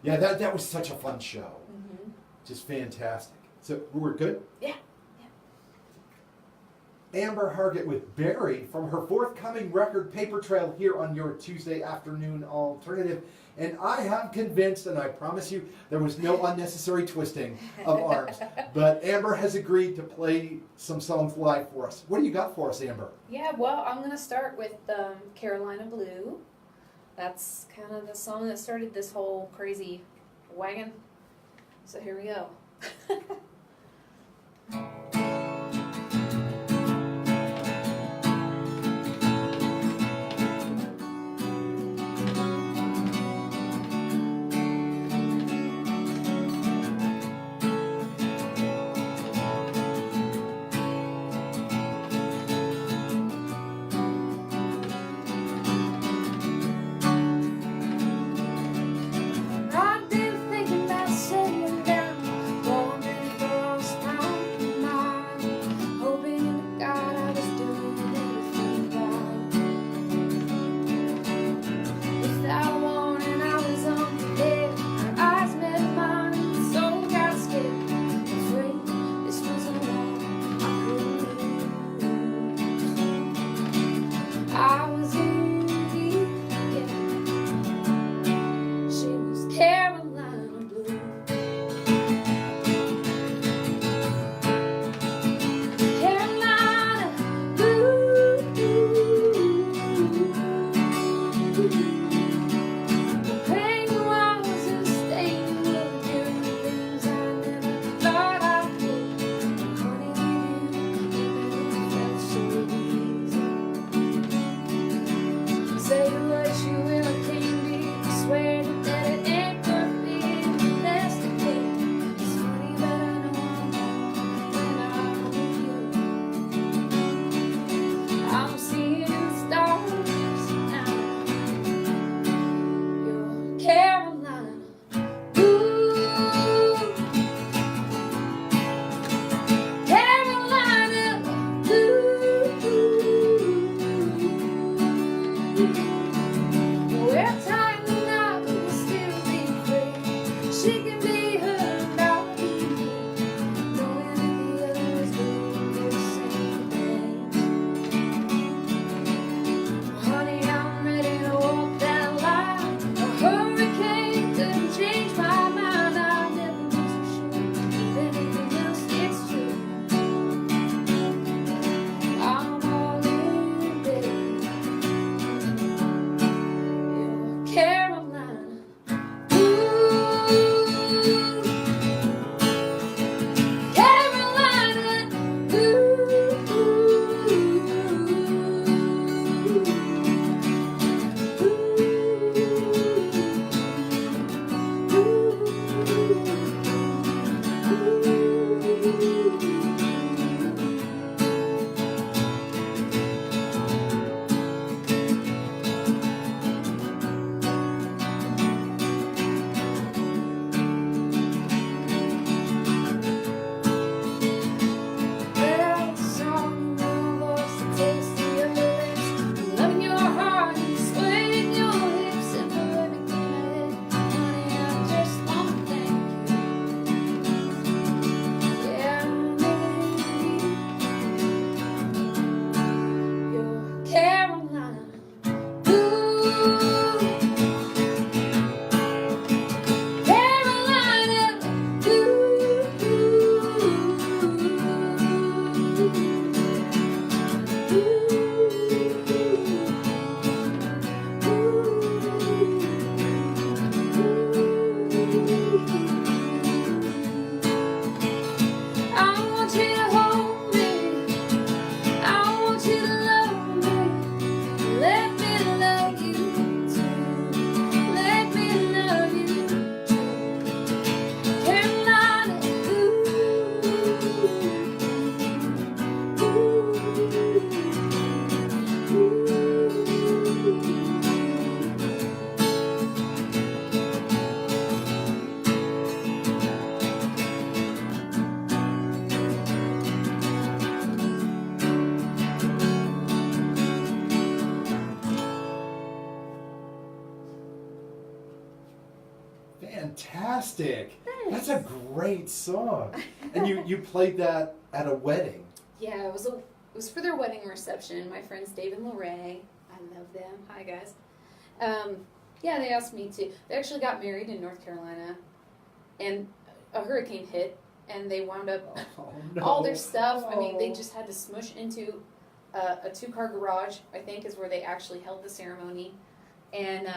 Speaker 2: yeah, that was such a fun show, just fantastic. So we're good.
Speaker 1: Yeah.
Speaker 2: Amber Hargett with Buried from her forthcoming record Paper Trail here on your Tuesday afternoon alternative. And I am convinced, and I promise you, there was no unnecessary twisting of arms. But Amber has agreed to play some songs live for us. What do you got for us, Amber?
Speaker 1: Yeah, well, I'm going to start with Carolina Blue. That's kind of the song that started this whole crazy wagon. So here we go. I've been thinking about settling down, wondering if
Speaker 2: Fantastic.
Speaker 1: Thanks.
Speaker 2: That's a great song. And you played that at a wedding.
Speaker 1: Yeah, it was for their wedding reception. My friends Dave and Lorraine, I love them. Hi guys. Yeah, they asked me to. They actually got married in North Carolina, and a hurricane hit, and they wound up all their stuff. I mean, they just had to smush into a 2-car garage. I think is where they actually held the ceremony, and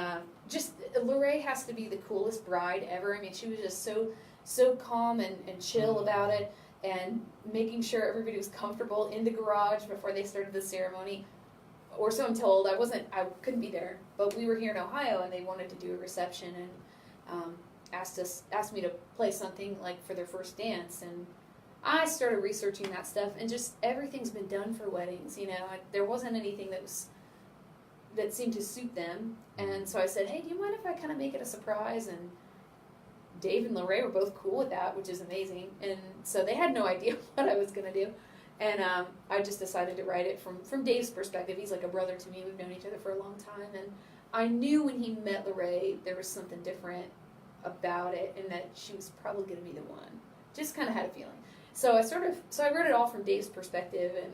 Speaker 1: just Lorraine has to be the coolest bride ever. I mean, she was just so calm and chill about it, and making sure everybody was comfortable in the garage before they started the ceremony. Or so I'm told. I couldn't be there, but we were here in Ohio, and they wanted to do a reception, and asked me to play something like for their first dance, and I started researching that stuff, and just everything's been done for weddings. You know, there wasn't anything that seemed to suit them, and so I said, hey, do you mind if I kind of make it a surprise? And Dave and Lorraine were both cool with that, which is amazing, and so they had no idea what I was gonna do. And I just decided to write it from Dave's perspective. He's like a brother to me. We've known each other for a long time. And I knew when he met Lorraine, there was something different about it, and that she was probably going to be the one. Just kind of had a feeling. So I wrote it all from Dave's perspective, and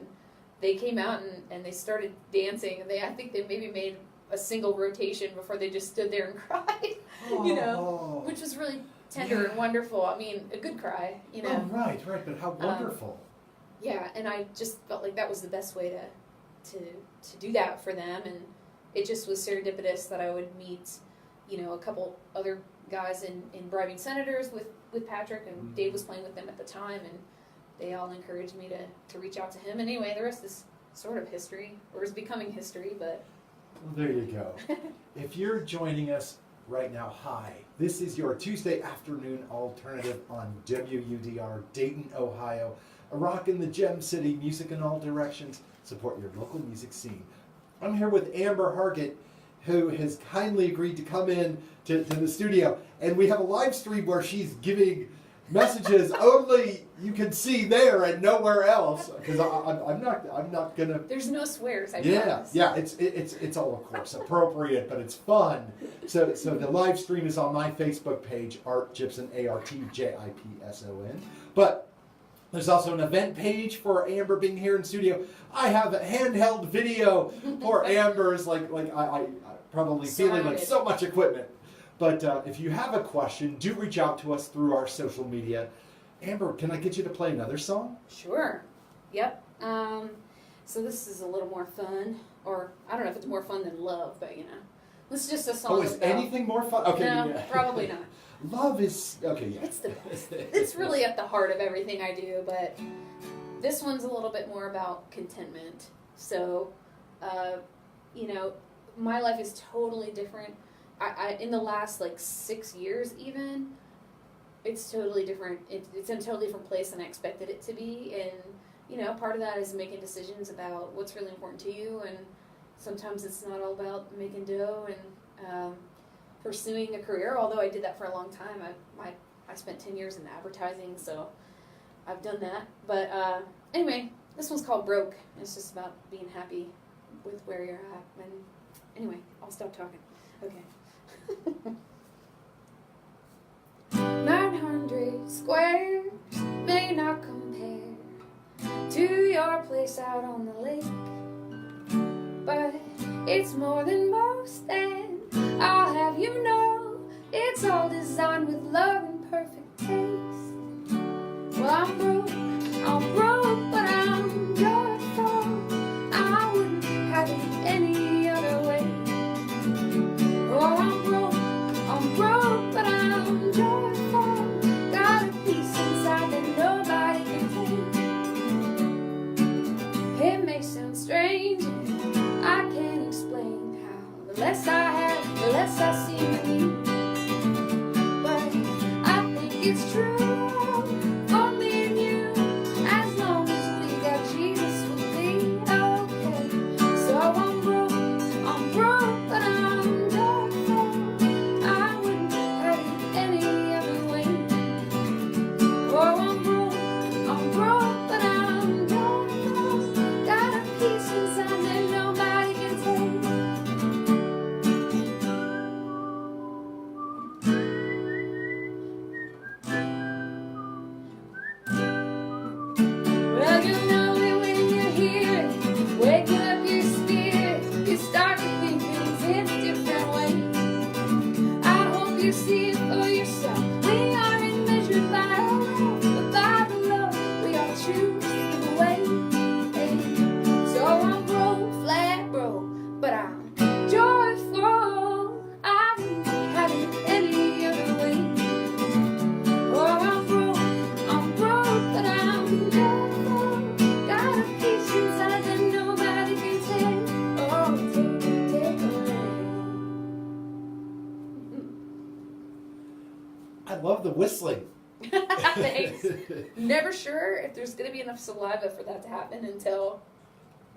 Speaker 1: they came out and they started dancing. And I think they maybe made a single rotation before they just stood there and cried, you know, which was really tender and wonderful. I mean, a good cry, you know.
Speaker 2: Oh, right, but how wonderful.
Speaker 1: Yeah, and I just felt like that was the best way to do that for them, and it just was serendipitous that I would meet, you know, a couple other guys in Bribing Senators with Patrick, and Dave was playing with them at the time, and they all encouraged me to reach out to him. And anyway, the rest is sort of history, or is becoming history, but...
Speaker 2: Well, there you go. If you're joining us right now, hi. This is your Tuesday afternoon alternative on WUDR, Dayton, Ohio. A rock in the Gem City, music in all directions. Support your local music scene. I'm here with Amber Hargett, who has kindly agreed to come in to the studio, and we have a live stream where she's giving messages only you can see there and nowhere else. Because I'm not gonna.
Speaker 1: There's no swears. I promise.
Speaker 2: Yeah. It's all of course appropriate, but it's fun. So the live stream is on my Facebook page, Art Gibson, ARTJIPSON. But there's also an event page for Amber being here in studio. I have a handheld video for Amber's, like I probably feeling like so much equipment. But if you have a question, do reach out to us through our social media. Amber, can I get you to play another song?
Speaker 1: Sure. Yep. So this is a little more fun, or I don't know if it's more fun than love, but you know, this is just a song.
Speaker 2: Oh, is anything more fun? Okay.
Speaker 1: No,
Speaker 2: yeah.
Speaker 1: probably not.
Speaker 2: Love is okay. Yeah.
Speaker 1: It's the best. It's really at the heart of everything I do, but this one's a little bit more about contentment. So, you know, my life is totally different. I in the last like 6 years even, it's totally different. It's in a totally different place than I expected it to be, and you know, part of that is making decisions about what's really important to you, and sometimes it's not all about making dough and pursuing a career, although I did that for a long time. I spent 10 years in advertising, so I've done that. But anyway, this one's called Broke. It's just about being happy with where you're at. And anyway, I'll stop talking. Okay. 900 squares may not compare to your place out on the lake, but it's more than most, and I'll have you know it's all designed with love and perfect taste. Well, I'm broke, but I'm joyful. I wouldn't have it any other way. Oh, I'm broke, but I'm joyful. Got a peace inside that nobody can take. It may sound strange, and I can't explain how. The less I have, the less I see in you. But I think it's true for me and you. As long as we got Jesus, we'll be okay. So I'm broke, but I'm joyful. I wouldn't have it any other way. Oh, I'm broke, but I'm joyful. Got a peace inside that nobody can take. you see it for yourself. We aren't measured by our love, but by the love we all choose to give away. So I'm broke, flat broke, but I'm joyful. I wouldn't have it any other way. Oh, I'm broke, but I'm joyful. Got a peace inside that nobody can take. Oh, take away.
Speaker 2: I love the whistling.
Speaker 1: Thanks. Never sure if there's going to be enough saliva for that to happen until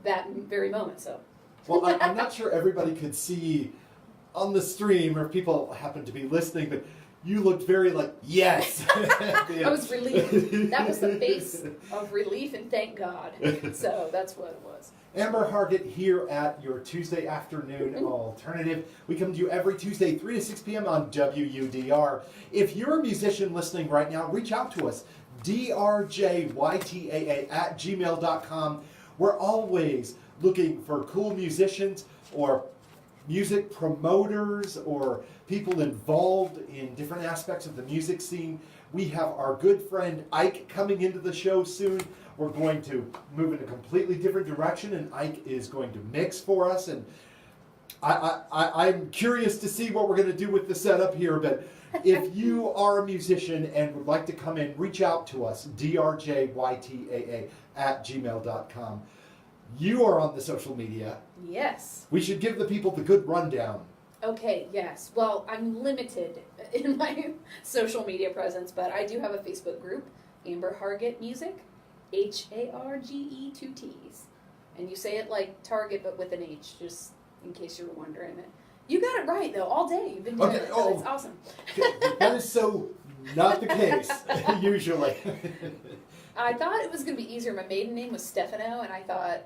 Speaker 1: that very moment. So.
Speaker 2: Well, I'm not sure everybody could see on the stream, or if people happen to be listening, but you looked very like, yes.
Speaker 1: I was relieved. That was the face of relief and thank God. So that's what it was.
Speaker 2: Amber Hargett here at your Tuesday afternoon alternative. We come to you every Tuesday, 3 to 6 p.m. on WUDR. If you're a musician listening right now, reach out to us, drjytaa@gmail.com. We're always looking for cool musicians or music promoters or people involved in different aspects of the music scene. We have our good friend Ike coming into the show soon. We're going to move in a completely different direction, and Ike is going to mix for us. And I'm curious to see what we're going to do with the setup here, but if you are a musician and would like to come in, reach out to us, drjytaa@gmail.com. You are on the social media.
Speaker 1: Yes.
Speaker 2: We should give the people the good rundown.
Speaker 1: Okay, yes. Well, I'm limited in my social media presence, but I do have a Facebook group, Amber Hargett Music, Harge, 2 T's. And you say it like Target, but with an H, just in case you were wondering it. You got it right, though, all day. You've been doing it, so it's awesome.
Speaker 2: That is so not the case, usually.
Speaker 1: I thought it was going to be easier. My maiden name was Stefano, and I thought,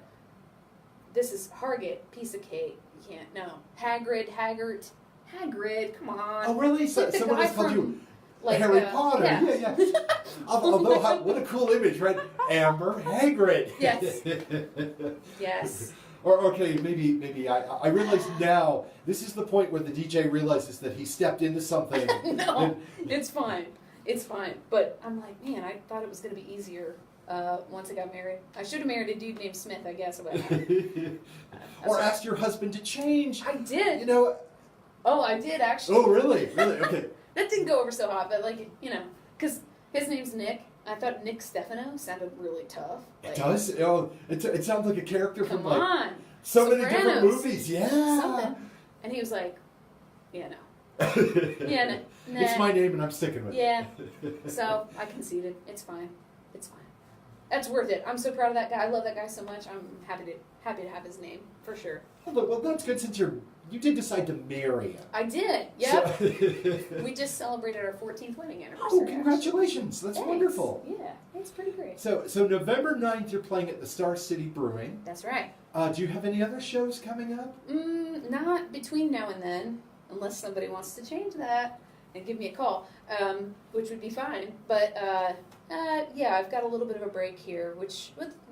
Speaker 1: this is Hargett, piece of cake. You can't, no. Hagrid, come on.
Speaker 2: Oh, really? So,
Speaker 1: Like the
Speaker 2: someone
Speaker 1: guy
Speaker 2: has called
Speaker 1: from,
Speaker 2: you
Speaker 1: like,
Speaker 2: Harry Potter.
Speaker 1: yeah.
Speaker 2: Yeah. Although, what a cool image, right? Amber Hagrid.
Speaker 1: Yes. Yes.
Speaker 2: Or, okay, maybe I realize now, this is the point where the DJ realizes that he stepped into something.
Speaker 1: No, it's fine. It's fine. But I'm like, man, I thought it was going to be easier once I got married. I should have married a dude named Smith, I guess.
Speaker 2: Or asked your husband to change.
Speaker 1: I did.
Speaker 2: You know.
Speaker 1: Oh, I did, actually.
Speaker 2: Oh, really? Really? Okay.
Speaker 1: That didn't go over so hot, but, like, you know, because his name's Nick. I thought Nick Stefano sounded really tough. Like,
Speaker 2: It does? Oh, it sounds like a character from,
Speaker 1: come on.
Speaker 2: so many
Speaker 1: Sopranos.
Speaker 2: different movies. Yeah.
Speaker 1: Something. And he was like, yeah, no. Yeah, no. Nah.
Speaker 2: It's my name and I'm sticking with
Speaker 1: Yeah.
Speaker 2: it.
Speaker 1: So I conceded. It's fine. It's fine. That's worth it. I'm so proud of that guy. I love that guy so much. I'm happy to have his name for sure.
Speaker 2: Well, that's good since you did decide to marry him.
Speaker 1: I did. Yep.
Speaker 2: So
Speaker 1: We just celebrated our 14th wedding anniversary.
Speaker 2: oh, congratulations. That's
Speaker 1: Thanks.
Speaker 2: wonderful.
Speaker 1: Yeah, it's pretty great.
Speaker 2: So November 9th, you're playing at the Star City Brewing.
Speaker 1: That's right.
Speaker 2: Do you have any other shows coming up?
Speaker 1: Not between now and then, unless somebody wants to change that and give me a call, which would be fine. But yeah, I've got a little bit of a break here,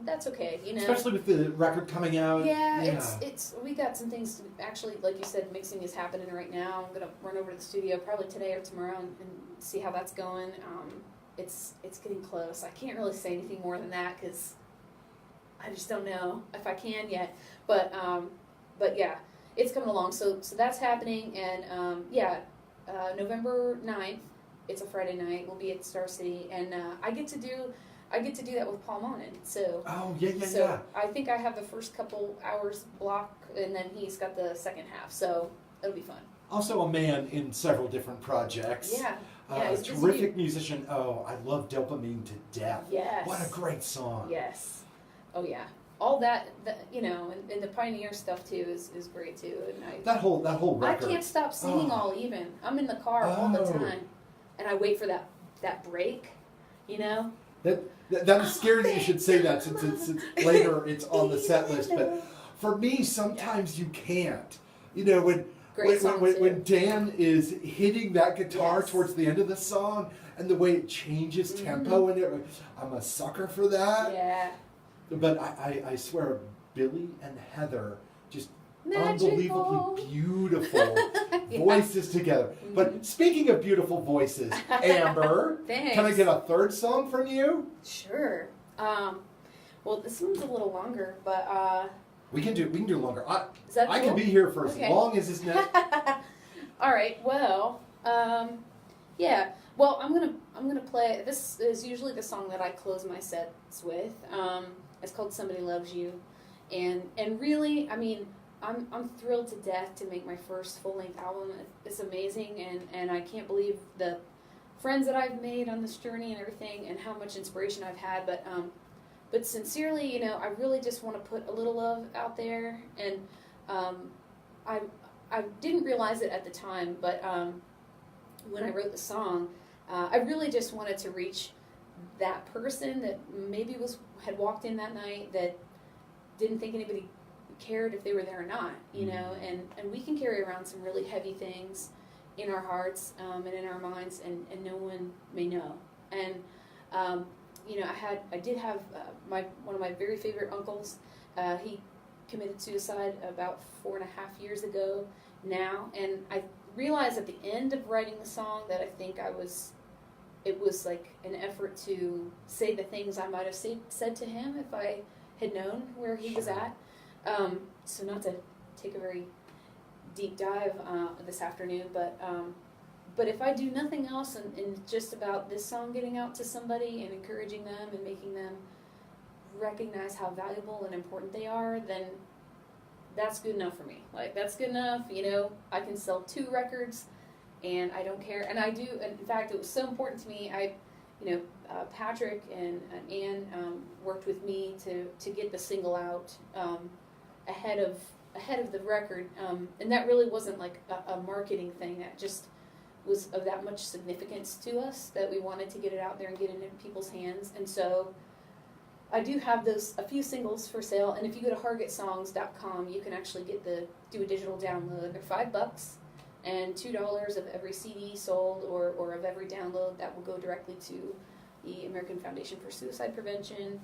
Speaker 1: that's okay, you know.
Speaker 2: Especially with the record coming out.
Speaker 1: Yeah, it's we got some things to, actually, like you said, mixing is happening right now. I'm gonna run over to the studio probably today or tomorrow and see how that's going. It's getting close. I can't really say anything more than that because I just don't know if I can yet. But yeah, it's coming along. So that's happening, and November 9th. It's a Friday night. We'll be at Star City, and I get to do that with Paul Monin. So
Speaker 2: yeah.
Speaker 1: I think I have the first couple hours block, and then he's got the second half. So it'll be fun.
Speaker 2: Also a man in several different projects.
Speaker 1: Yeah.
Speaker 2: A
Speaker 1: he's busy.
Speaker 2: terrific musician. Oh, I love Dopamine to death.
Speaker 1: Yes.
Speaker 2: What a great song.
Speaker 1: Yes. Oh yeah. All that you know, and the Pioneer stuff too is great too. And
Speaker 2: That whole
Speaker 1: I
Speaker 2: record.
Speaker 1: can't stop singing all even. I'm in the car all the
Speaker 2: Oh.
Speaker 1: time, and I wait for that break. You know.
Speaker 2: That is scary that you should say that since later it's on the set list. But for me, sometimes you can't. You know, when Dan is hitting that guitar towards the end of the song and the way it changes tempo and it, I'm a sucker for that.
Speaker 1: Yeah.
Speaker 2: But I swear, Billy and Heather just unbelievably beautiful voices together. But speaking of beautiful voices, Amber,
Speaker 1: Thanks.
Speaker 2: Can I get a third song from you?
Speaker 1: Sure. Well, this one's a little longer, but
Speaker 2: We can do longer.
Speaker 1: is that
Speaker 2: I
Speaker 1: cool?
Speaker 2: can be here for as
Speaker 1: Okay.
Speaker 2: long as it's necessary.
Speaker 1: All right. Well, yeah. Well, I'm gonna play. This is usually the song that I close my sets with. It's called "Somebody Loves You," and really, I mean, I'm thrilled to death to make my first full length album. It's amazing, and I can't believe the friends that I've made on this journey and everything, and how much inspiration I've had. But sincerely, you know, I really just want to put a little love out there, and I didn't realize it at the time, but when I wrote the song, I really just wanted to reach that person that maybe had walked in that night that didn't think anybody cared if they were there or not, you know, and we can carry around some really heavy things in our hearts and in our minds, and no one may know. And you know, I did have one of my very favorite uncles. He committed suicide about 4.5 years ago now, and I realized at the end of writing the song that I think it was like an effort to say the things I might have said to him if I had known where he was at. So not to take a very deep dive this afternoon, but if I do nothing else and just about this song getting out to somebody and encouraging them and making them recognize how valuable and important they are, then that's good enough for me. Like, that's good enough, you know. I can sell 2 records and I don't care. And I do, in fact, it was so important to me. Patrick and Ann worked with me to get the single out ahead of the record, and that really wasn't like a marketing thing. That just was of that much significance to us that we wanted to get it out there and get it in people's hands. And so I do have a few singles for sale, and if you go to hargettsongs.com, you can actually do a digital download. They're $5 and $2 of every CD sold or of every download that will go directly to the American Foundation for Suicide Prevention.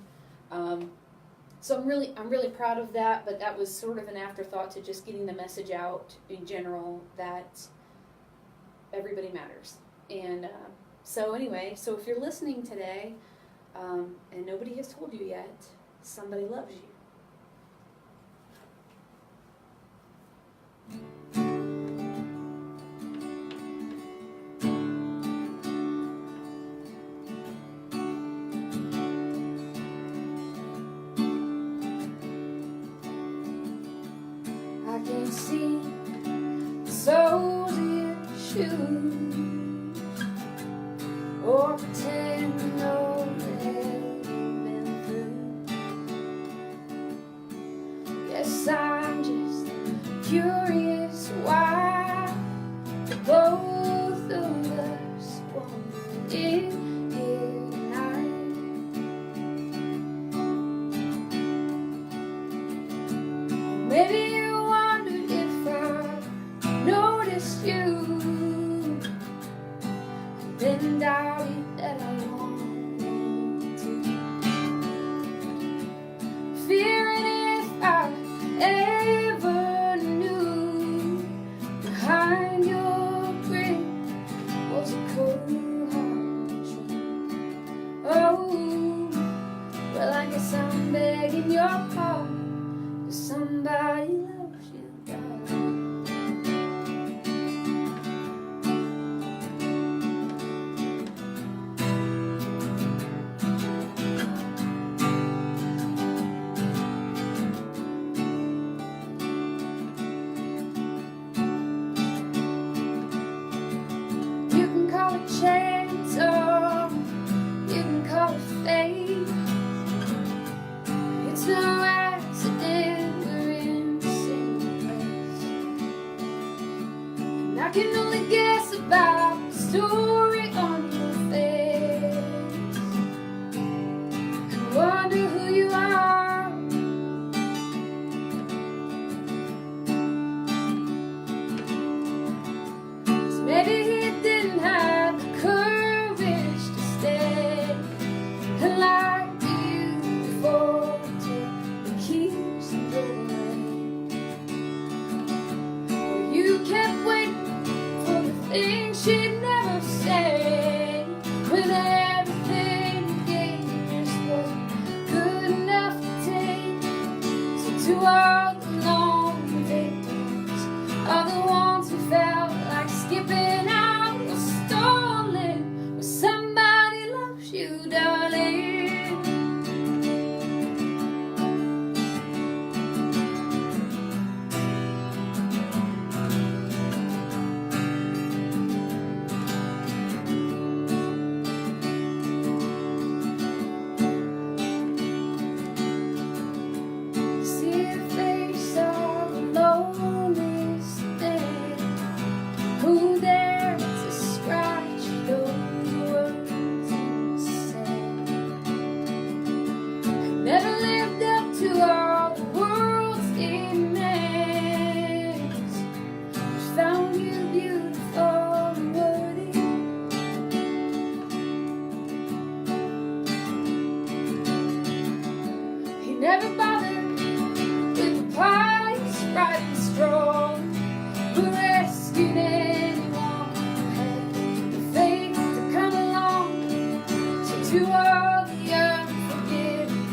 Speaker 1: So I'm really proud of that, but that was sort of an afterthought to just getting the message out in general that everybody matters. And so if you're listening today, and nobody has told you yet, somebody loves you. I can see the soles of your shoes, or pretend to know what you've been through. Guess I'm just curious why both of us won't live here tonight. Maybe you wondered if I noticed you things she'd never say. When everything you gave just wasn't good enough to take. So to all the lonely victims are the ones who felt like skipping out or stolen. When somebody loves you, darling. Who dared to scratch those words instead? I never lived up to all the world's demands. Just found you beautiful and worthy. He never bothered with the price right and strong, but rescued anyone who had the faith to come along. So to all the unforgiving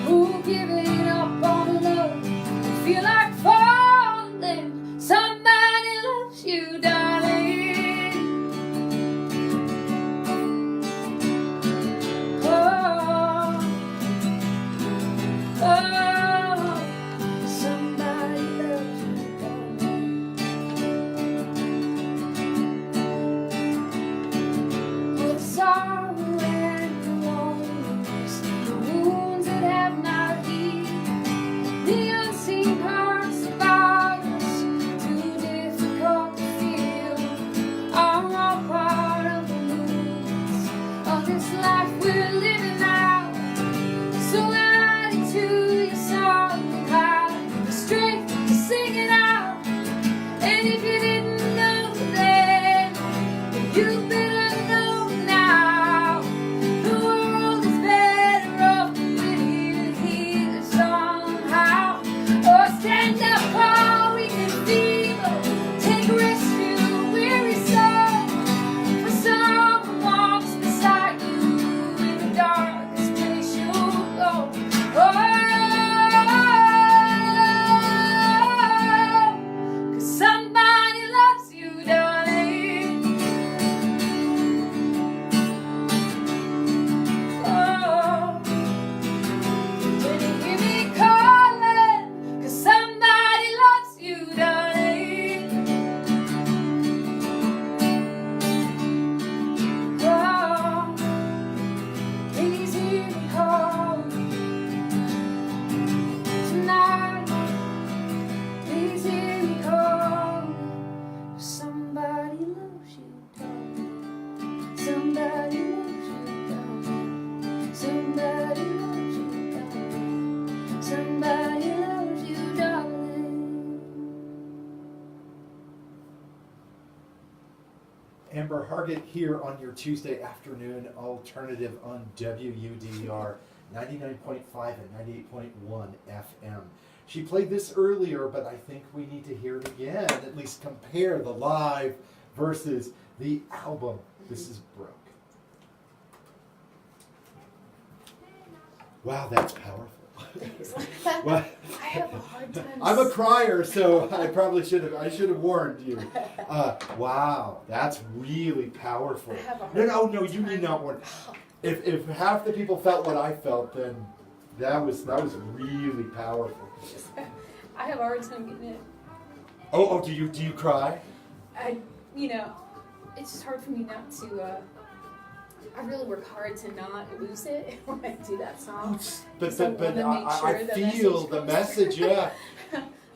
Speaker 1: who giving up on love and feel like falling, somebody loves you, darling. Oh, oh, somebody loves you, darling. The sorrow and the loneliness, the wounds that have not healed, the unseen parts about us, too difficult to feel, are all part of the movements of this life we're living now. So add it to your song and have the strength to sing it out. And if you didn't know then, you better know now. The world is better off with you here somehow. Oh, stand up all we can feel. Take rest to a weary soul. For someone walks beside you in the darkest place you'll go. Oh, 'cause somebody loves you, darling. Oh, when you hear me calling, 'cause somebody loves you, darling. Oh, please hear me calling tonight. Please hear me calling. Somebody loves you, darling. Somebody loves you, darling. Somebody loves you, darling. Somebody loves you, darling.
Speaker 2: Amber Hargett here on your Tuesday afternoon alternative on WUDR 99.5 and 98.1 FM. She played this earlier, but I think we need to hear it again, at least compare the live versus the album. This is Broke. Wow, that's powerful. Well,
Speaker 1: I have a hard time.
Speaker 2: I'm a crier, so I probably should have warned you. Wow, that's really powerful.
Speaker 1: I have a hard
Speaker 2: No, you need not warn. If half the people felt what I felt, then that was really powerful.
Speaker 1: I have a hard time getting it.
Speaker 2: Oh, do you cry?
Speaker 1: It's just hard for me not to. I really work hard to not lose it when I do that song.
Speaker 2: But
Speaker 1: I wanna make
Speaker 2: I
Speaker 1: sure the
Speaker 2: feel the message, yeah.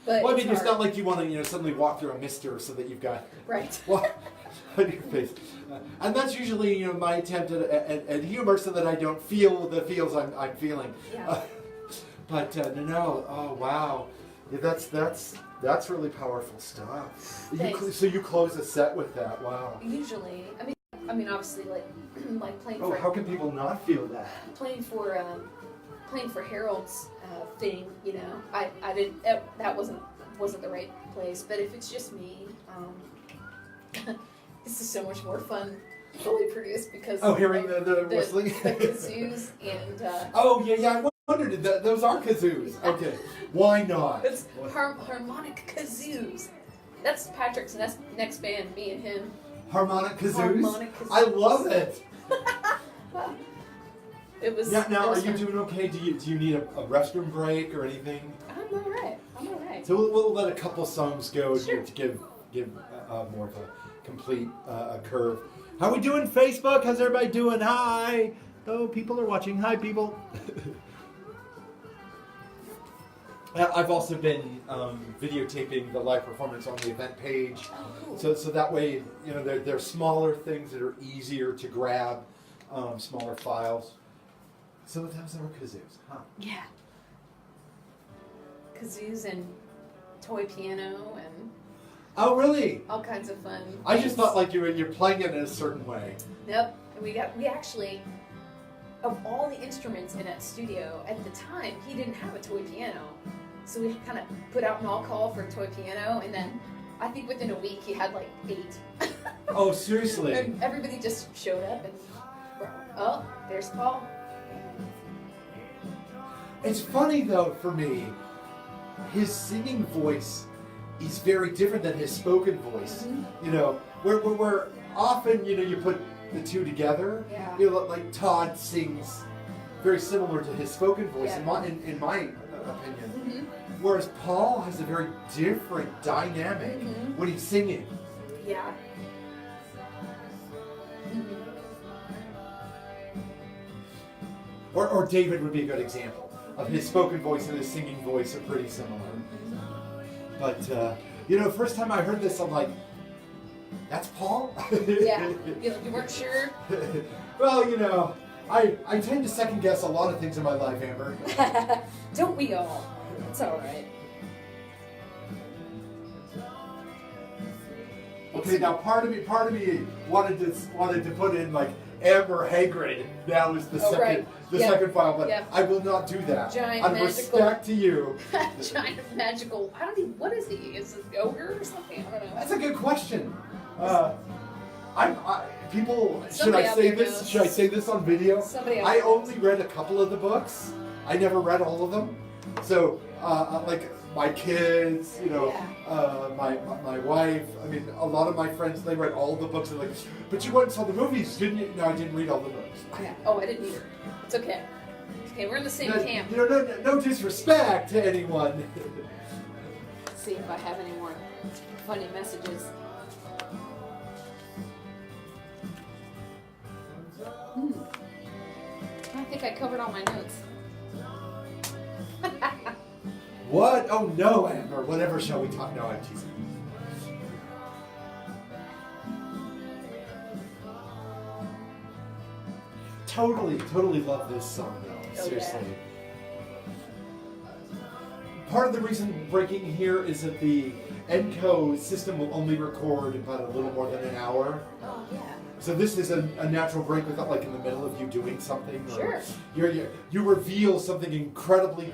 Speaker 1: But
Speaker 2: Well, I mean, it's
Speaker 1: hard.
Speaker 2: not like you want to suddenly walk through a mister so that you've got
Speaker 1: Right.
Speaker 2: well on your face, and that's usually my attempt at humor so that I don't feel the feels I'm feeling.
Speaker 1: Yeah.
Speaker 2: But no, oh wow, yeah, that's really powerful stuff.
Speaker 1: Thanks.
Speaker 2: So you close a set with that, wow.
Speaker 1: Usually, I mean, obviously, like playing
Speaker 2: Oh,
Speaker 1: for
Speaker 2: how can people not feel that?
Speaker 1: playing for Harold's thing. I didn't. That wasn't the right place. But if it's just me, This is so much more fun, fully produced because
Speaker 2: hearing
Speaker 1: of
Speaker 2: the whistling.
Speaker 1: the kazoos and.
Speaker 2: Oh yeah. I wondered that those are kazoos. Okay, why not?
Speaker 1: It's harmonic kazoos. That's Patrick's next band. Me and him.
Speaker 2: Harmonic kazoos.
Speaker 1: Harmonic kazoos.
Speaker 2: I love it.
Speaker 1: It was.
Speaker 2: Yeah. Now,
Speaker 1: it was
Speaker 2: are you
Speaker 1: fun.
Speaker 2: doing okay? Do you need a restroom break or anything?
Speaker 1: I'm all right.
Speaker 2: So we'll let a couple songs go
Speaker 1: Sure.
Speaker 2: to give more of a complete curve. How we doing, Facebook? How's everybody doing? Hi. Oh, people are watching. Hi, people. I've also been videotaping the live performance on the event page.
Speaker 1: Oh, cool.
Speaker 2: So that way, they're smaller things that are easier to grab, smaller files. So that was our kazoos, huh?
Speaker 1: Yeah. Kazoos and toy piano and
Speaker 2: Oh, really?
Speaker 1: all kinds of fun.
Speaker 2: I just
Speaker 1: things.
Speaker 2: thought like you're playing it in a certain way.
Speaker 1: Nope. We actually, of all the instruments in that studio at the time, he didn't have a toy piano, so we kind of put out an all call for a toy piano, and then I think within a week he had like 8.
Speaker 2: Oh, seriously?
Speaker 1: And everybody just showed up and oh, there's Paul.
Speaker 2: It's funny though for me, his singing voice is very different than his spoken voice.
Speaker 1: Mm-hmm.
Speaker 2: Where often you put the two together.
Speaker 1: Yeah.
Speaker 2: Like Todd sings very similar to his spoken voice
Speaker 1: Yeah.
Speaker 2: in my opinion.
Speaker 1: Mm-hmm.
Speaker 2: Whereas Paul has a very different dynamic
Speaker 1: Mhm.
Speaker 2: when he's singing.
Speaker 1: Yeah. Mhm.
Speaker 2: Or David would be a good example of his spoken voice and his singing voice are pretty similar. But first time I heard this, I'm like, that's Paul?
Speaker 1: Yeah. You weren't sure?
Speaker 2: Well, I tend to second guess a lot of things in my life, Amber.
Speaker 1: Don't we all? It's all right.
Speaker 2: Okay, now part of me wanted to put in like Amber Hargett. That was the second
Speaker 1: right. Yep.
Speaker 2: second file, but
Speaker 1: Yep.
Speaker 2: I will not do that.
Speaker 1: Giant
Speaker 2: Out of
Speaker 1: magical-
Speaker 2: respect to you.
Speaker 1: Giant magical. I don't even. What is he? Is it ogre or something? I don't know.
Speaker 2: That's a good question. People,
Speaker 1: Somebody out there knows.
Speaker 2: Should I say this on video?
Speaker 1: Somebody out
Speaker 2: I
Speaker 1: there
Speaker 2: only read a couple of the books. I never read all of them. So, like my kids, my wife. I mean, a lot of my friends, they read all the books. They're like, but you went and saw the movies, didn't you? No, I didn't read all the books.
Speaker 1: Yeah. Oh, I didn't either. It's okay. Okay, we're in the same camp.
Speaker 2: No disrespect to anyone.
Speaker 1: Let's see if I have any more funny messages. I think I covered all my notes.
Speaker 2: What? Oh no, Amber. Whatever shall we talk? No, I'm teasing. Totally love this song though. Seriously. Part of the reason breaking here is that the Enco system will only record about a little more than an hour.
Speaker 1: Oh, yeah.
Speaker 2: So this is a natural break without like in the middle of you doing something. Or
Speaker 1: Sure.
Speaker 2: You reveal something incredibly,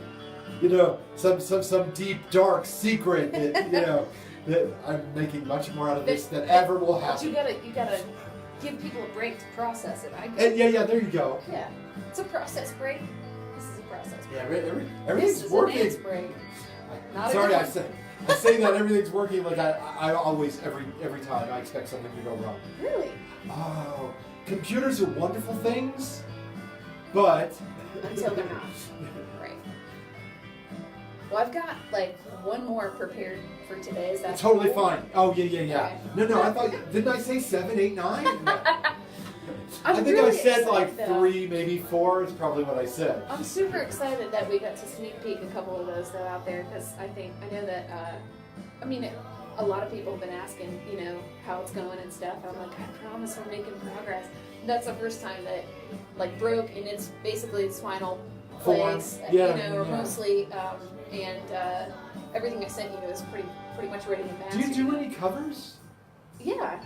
Speaker 2: some deep dark secret that that I'm making much more out of this than ever will
Speaker 1: But
Speaker 2: happen.
Speaker 1: you gotta give people a break to process it.
Speaker 2: And yeah, there you go.
Speaker 1: Yeah. It's a process break. This is a process break.
Speaker 2: Yeah,
Speaker 1: This
Speaker 2: everything's
Speaker 1: is
Speaker 2: working.
Speaker 1: a dance break. Not
Speaker 2: Sorry,
Speaker 1: a
Speaker 2: I say that everything's working. Like I always every time I expect something to go wrong.
Speaker 1: Really?
Speaker 2: Oh, computers are wonderful things, but
Speaker 1: Until they're not. Right. Well, I've got like one more prepared for today. Is that
Speaker 2: totally
Speaker 1: cool?
Speaker 2: fine. Oh yeah.
Speaker 1: Okay.
Speaker 2: No, I thought didn't I say 7, 8, 9? I think
Speaker 1: really
Speaker 2: I said like
Speaker 1: excited, though.
Speaker 2: 3, maybe 4 is probably what I said.
Speaker 1: I'm super excited that we got to sneak peek a couple of those though out there because I know that a lot of people have been asking how it's going and stuff. And I'm like, I promise we're making progress. And that's the first time that like broke and it's basically its final place.
Speaker 2: Yeah.
Speaker 1: Mostly and everything I sent you is pretty much ready and
Speaker 2: Do
Speaker 1: mastered.
Speaker 2: you do any covers?
Speaker 1: Yeah.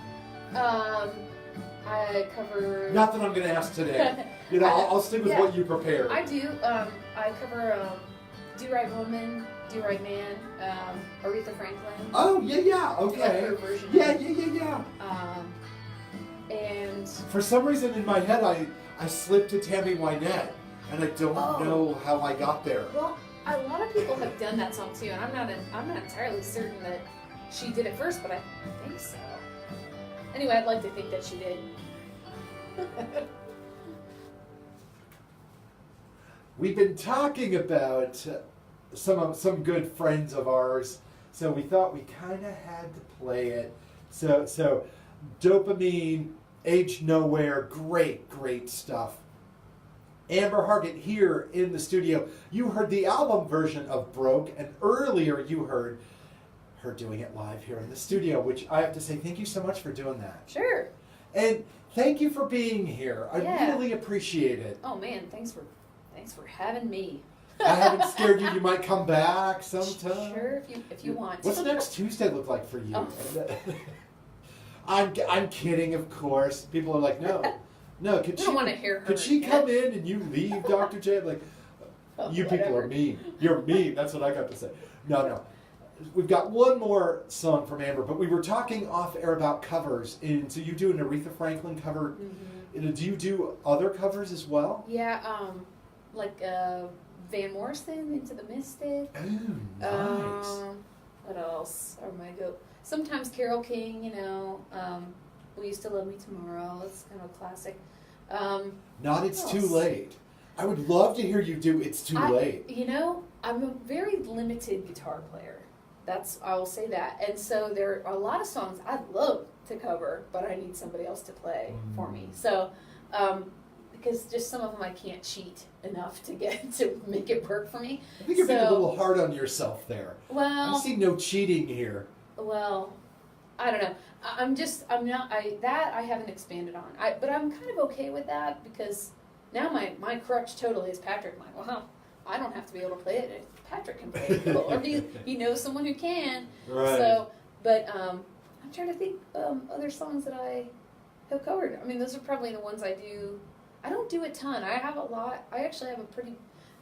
Speaker 1: I cover.
Speaker 2: Not that I'm going to ask today. I'll stick with what you prepared.
Speaker 1: I do. I cover Do Right Woman, Do Right Man, Aretha Franklin.
Speaker 2: Oh yeah, okay.
Speaker 1: Her version.
Speaker 2: Yeah. For some reason in my head, I slipped to Tammy Wynette, and I don't know how I got there.
Speaker 1: Well, a lot of people have done that song too, and I'm not entirely certain that she did it first, but I think so. Anyway, I'd like to think that she did.
Speaker 2: We've been talking about some good friends of ours, so we thought we kind of had to play it. So Dopamine, Age Nowhere, great stuff. Amber Hargett here in the studio. You heard the album version of Broke, and earlier you heard her doing it live here in the studio, which I have to say thank you so much for doing that.
Speaker 1: Sure.
Speaker 2: And thank you for being here. I
Speaker 1: Yeah.
Speaker 2: really appreciate it.
Speaker 1: Oh man, thanks for having me.
Speaker 2: I haven't scared you. You might come back sometime.
Speaker 1: Sure, if you want.
Speaker 2: What's next Tuesday look like for you?
Speaker 1: Oh.
Speaker 2: I'm kidding, of course. People are like, no. Could
Speaker 1: We don't want to hear her.
Speaker 2: Could she
Speaker 1: yet.
Speaker 2: come in and you leave, Dr. J? I'm like, you people are mean. You're mean. That's what I got to say. No. We've got one more song from Amber, but we were talking off air about covers. And so you do an Aretha Franklin cover. Mm-hmm. Do you do other covers as well?
Speaker 1: Yeah, like Van Morrison, Into the Mystic.
Speaker 2: Oh, nice.
Speaker 1: What else? Or my go? Sometimes Carole King. Will You Still Love Me Tomorrow? It's kind of a classic.
Speaker 2: Not It's Too Late. I would love to hear you do It's Too Late.
Speaker 1: I'm a very limited guitar player. I will say that. And so there are a lot of songs I'd love to cover, but I need somebody else to play for me. So, because just some of them I can't cheat enough to make it work for me.
Speaker 2: I think you're being a little hard on yourself there.
Speaker 1: Well,
Speaker 2: I see no cheating here.
Speaker 1: Well, I don't know. I haven't expanded on. But I'm kind of okay with that because now my crutch totally is Patrick. I'm like, well, I don't have to be able to play it. Patrick can play it. Or he knows someone who can.
Speaker 2: Right.
Speaker 1: So, but I'm trying to think other songs that I have covered. I mean, those are probably the ones I do. I don't do a ton. I have a lot. I actually have a pretty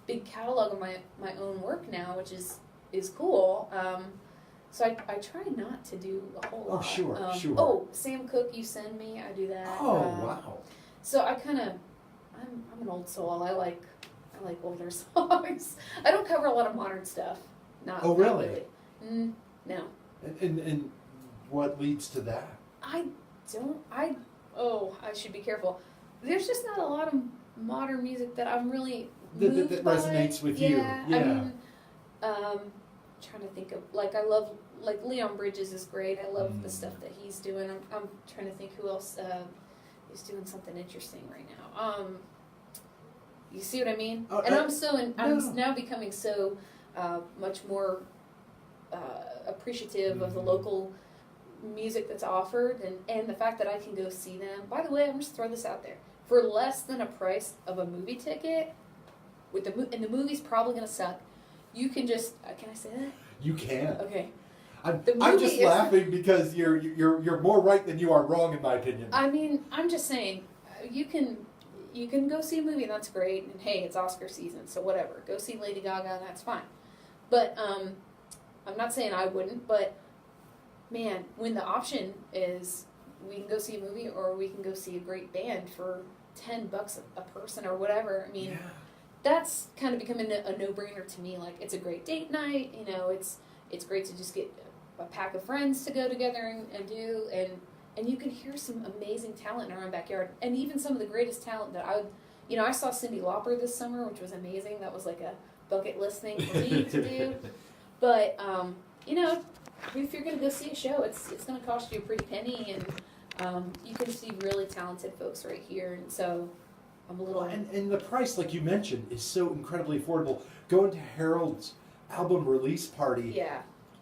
Speaker 1: big catalog of my own work now, which is cool. So I try not to do a whole lot.
Speaker 2: Oh, sure.
Speaker 1: Oh, Sam Cooke, You Send Me, I do that.
Speaker 2: Oh, wow.
Speaker 1: So I'm an old soul. I like older songs. I don't cover a lot of modern stuff.
Speaker 2: Oh, really?
Speaker 1: Not really. No.
Speaker 2: And what leads to that?
Speaker 1: I should be careful. There's just not a lot of modern music that I'm really moved
Speaker 2: that
Speaker 1: by.
Speaker 2: resonates with you. Yeah.
Speaker 1: I mean, trying to think of, I love, Leon Bridges is great. I love the stuff that he's doing. I'm trying to think who else is doing something interesting right now. You see what I mean? I'm now becoming so much more appreciative of the local music that's offered and the fact that I can go see them. By the way, I'm just throw this out there. For less than a price of a movie ticket, and the movie's probably going to suck, you can just, can I say that?
Speaker 2: You can.
Speaker 1: Okay.
Speaker 2: I'm just laughing because you're more right than you are wrong in my opinion.
Speaker 1: I mean, I'm just saying, you can go see a movie and that's great, and hey, it's Oscar season, so whatever. Go see Lady Gaga and that's fine. But I'm not saying I wouldn't, but man, when the option is we can go see a movie or we can go see a great band for $10 a person or whatever, I mean, that's kind of becoming a no-brainer to me. Like, it's a great date night, it's great to just get a pack of friends to go together and do, and you can hear some amazing talent in our own backyard, and even some of the greatest talent that I saw Cyndi Lauper this summer, which was amazing. That was like a bucket list thing for me to do. But if you're going to go see a show, it's going to cost you a pretty penny, and you can see really talented folks right here, and so I'm a little...
Speaker 2: And the price, like you mentioned, is so incredibly affordable. Going to Harold's album release party,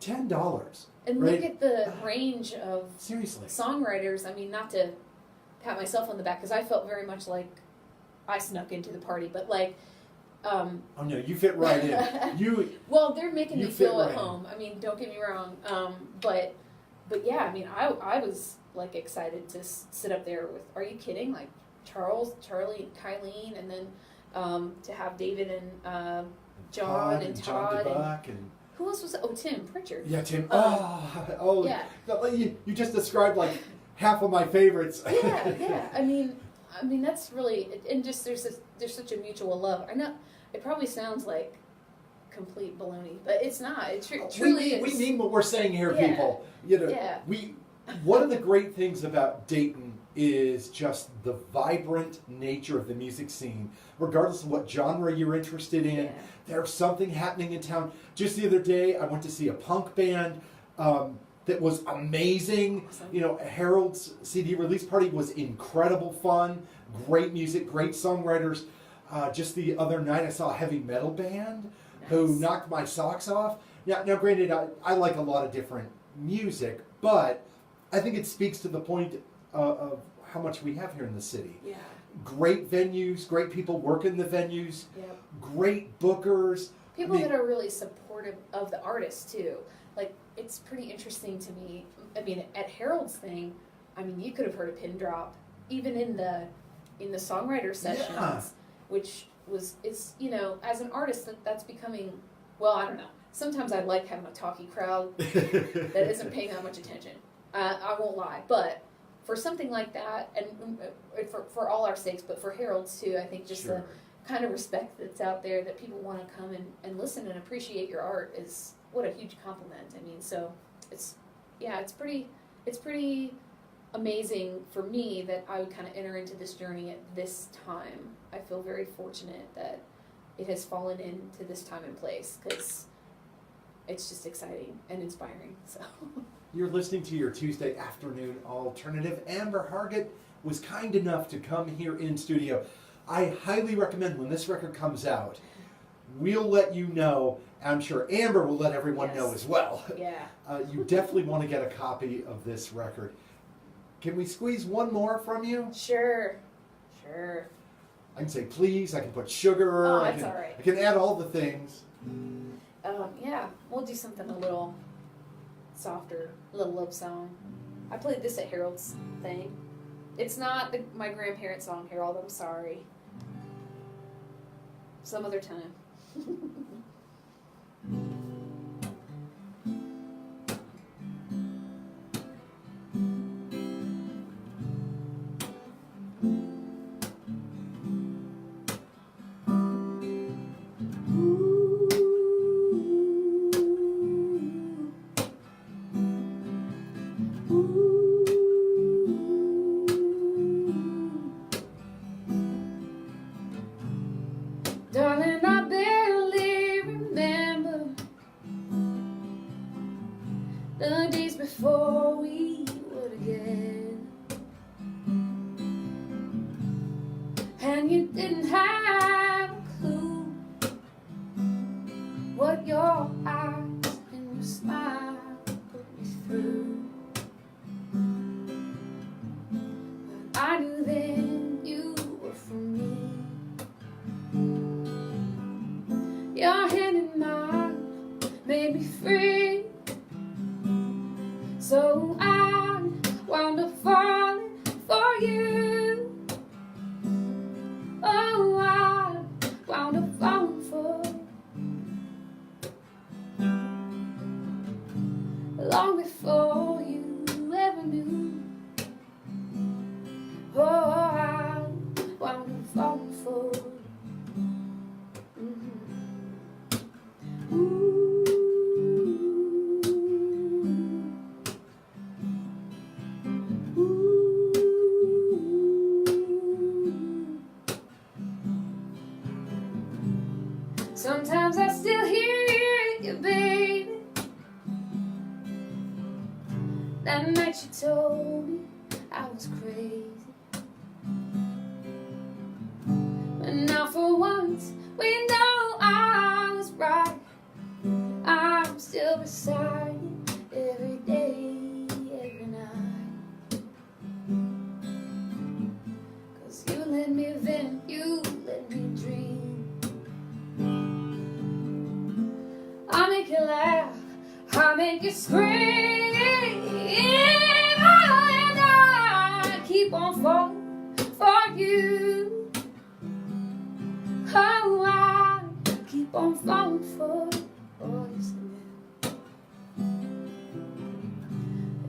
Speaker 2: $10.
Speaker 1: And
Speaker 2: right?
Speaker 1: look at the range of
Speaker 2: seriously
Speaker 1: songwriters. I mean, not to pat myself on the back, because I felt very much like I snuck into the party, but
Speaker 2: oh no, you fit right in.
Speaker 1: Well, they're making me feel
Speaker 2: right
Speaker 1: at home. I mean, don't get me wrong. But yeah, I mean, I was excited to sit up there with. Are you kidding? Like Charlie, and Kylene, and then to have David and John and Todd and who else was it? Oh, Tim Pritchard.
Speaker 2: Yeah, Tim.
Speaker 1: Yeah.
Speaker 2: You just described half of my favorites.
Speaker 1: Yeah. I mean that's really, and just there's such a mutual love. I know it probably sounds like complete baloney, but it's not. It truly is.
Speaker 2: We mean what we're saying here,
Speaker 1: Yeah.
Speaker 2: people. You know,
Speaker 1: Yeah.
Speaker 2: One of the great things about Dayton is just the vibrant nature of the music scene. Regardless of what genre you're interested in, there's something happening in town. Just the other day, I went to see a punk band that was amazing.
Speaker 1: Awesome.
Speaker 2: You know, Harold's CD release party was incredible fun. Great music, great songwriters. Just the other night, I saw a heavy metal band who knocked my socks off. Now granted, I like a lot of different music, but I think it speaks to the point of how much we have here in the city.
Speaker 1: Yeah.
Speaker 2: Great venues, great people working the venues,
Speaker 1: Yep.
Speaker 2: great bookers.
Speaker 1: People that are really supportive of the artists too. Like, it's pretty interesting to me. I mean, at Harold's thing, I mean, you could have heard a pin drop, even in the songwriter sessions, which is you know, as an artist, that's becoming, well, I don't know. Sometimes I like having a talky crowd that isn't paying that much attention. I won't lie, but for something like that, and for all our sakes, but for Harold's too, I think just the kind of respect that's out there that people want to come and listen and appreciate your art is what a huge compliment. I mean, so it's pretty amazing for me that I would kind of enter into this journey at this time. I feel very fortunate that it has fallen into this time and place because it's just exciting and inspiring. So.
Speaker 2: You're listening to your Tuesday afternoon alternative. Amber Hargett was kind enough to come here in studio. I highly recommend when this record comes out, we'll let you know. I'm sure Amber will let everyone know as well.
Speaker 1: Yeah.
Speaker 2: You definitely want to get a copy of this record. Can we squeeze one more from you?
Speaker 1: Sure.
Speaker 2: I can say please, I can put sugar.
Speaker 1: Oh, that's all right.
Speaker 2: I can add all the things.
Speaker 1: Yeah, we'll do something a little softer, a little love song. I played this at Harold's thing. It's not my grandparents' song, Harold, I'm sorry. Some other time. Darling, I barely remember the days before we were together, and you didn't have a clue what your eyes and your smile put me through. But I knew then you were for me. Your hand in mine made me free, so I wound up falling for you. Oh, I wound up falling for you. Long before you ever knew. Oh, I wound up falling for you. Sometimes I still hear you, baby. That night you told me I was crazy, but now for once we know I was right. I'm still beside you every day, every night. 'Cause you let me vent, you let me dream. I make you laugh, I make you scream. Oh, and I keep on falling for you. Oh, I keep on falling for you. Oh, yes, I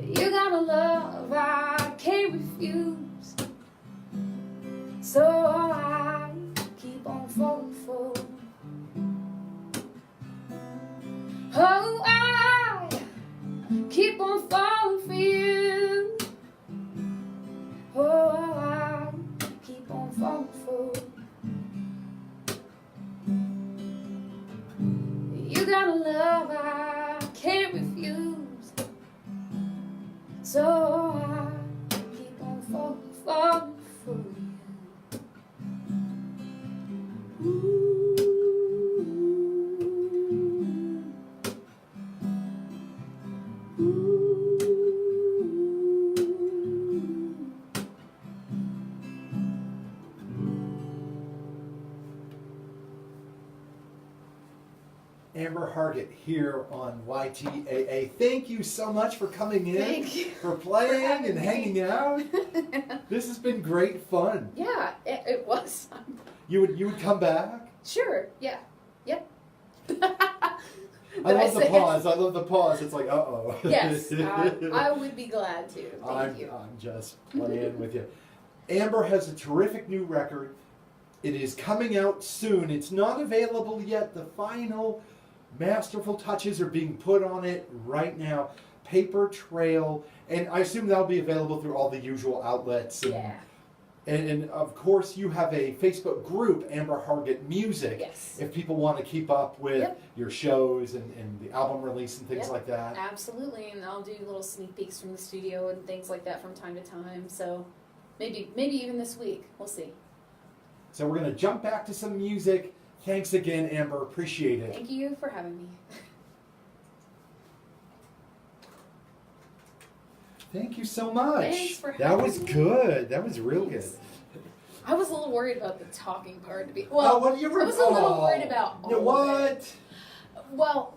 Speaker 1: will. You got a love I refuse. So I keep on falling for. Oh, I keep on falling for you. Oh, I keep on falling for. You got a love I can't refuse. So I keep on falling for you.
Speaker 2: Amber Hargett here on YTAA. Thank you so much for coming in,
Speaker 1: Thank you
Speaker 2: for playing
Speaker 1: for
Speaker 2: and hanging out. This has been great fun.
Speaker 1: Yeah, it was.
Speaker 2: You would come back?
Speaker 1: Sure, yeah. Yep.
Speaker 2: I love the pause. I love the pause. It's like, uh-oh.
Speaker 1: Yes, I would be glad to. Thank you.
Speaker 2: I'm just playing with you. Amber has a terrific new record. It is coming out soon. It's not available yet. The final masterful touches are being put on it right now. Paper Trail, and I assume that'll be available through all the usual outlets. And,
Speaker 1: Yeah.
Speaker 2: And of course, you have a Facebook group, Amber Hargett Music.
Speaker 1: Yes.
Speaker 2: If people want to keep up with
Speaker 1: Yep.
Speaker 2: your shows and the album release and things
Speaker 1: Yep.
Speaker 2: like that.
Speaker 1: Absolutely, and I'll do little sneak peeks from the studio and things like that from time to time. So maybe even this week. We'll see.
Speaker 2: So we're going to jump back to some music. Thanks again, Amber. Appreciate it.
Speaker 1: Thank you for having me.
Speaker 2: Thank you so much.
Speaker 1: Thanks for
Speaker 2: That was
Speaker 1: having me.
Speaker 2: good. That was real
Speaker 1: Thanks.
Speaker 2: good.
Speaker 1: I was a little worried about the talking part. To be
Speaker 2: Oh,
Speaker 1: well,
Speaker 2: what you were,
Speaker 1: I was a little worried about all
Speaker 2: You know what?
Speaker 1: of it. Well,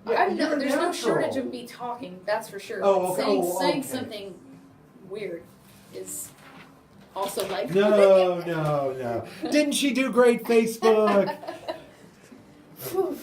Speaker 2: Yeah,
Speaker 1: I'm
Speaker 2: you're
Speaker 1: no, there's no
Speaker 2: natural.
Speaker 1: shortage of me talking. That's for sure.
Speaker 2: Oh,
Speaker 1: But
Speaker 2: okay.
Speaker 1: saying,
Speaker 2: Oh,
Speaker 1: saying
Speaker 2: okay.
Speaker 1: something weird is also like
Speaker 2: No. Didn't she do great, Facebook?
Speaker 1: Whew.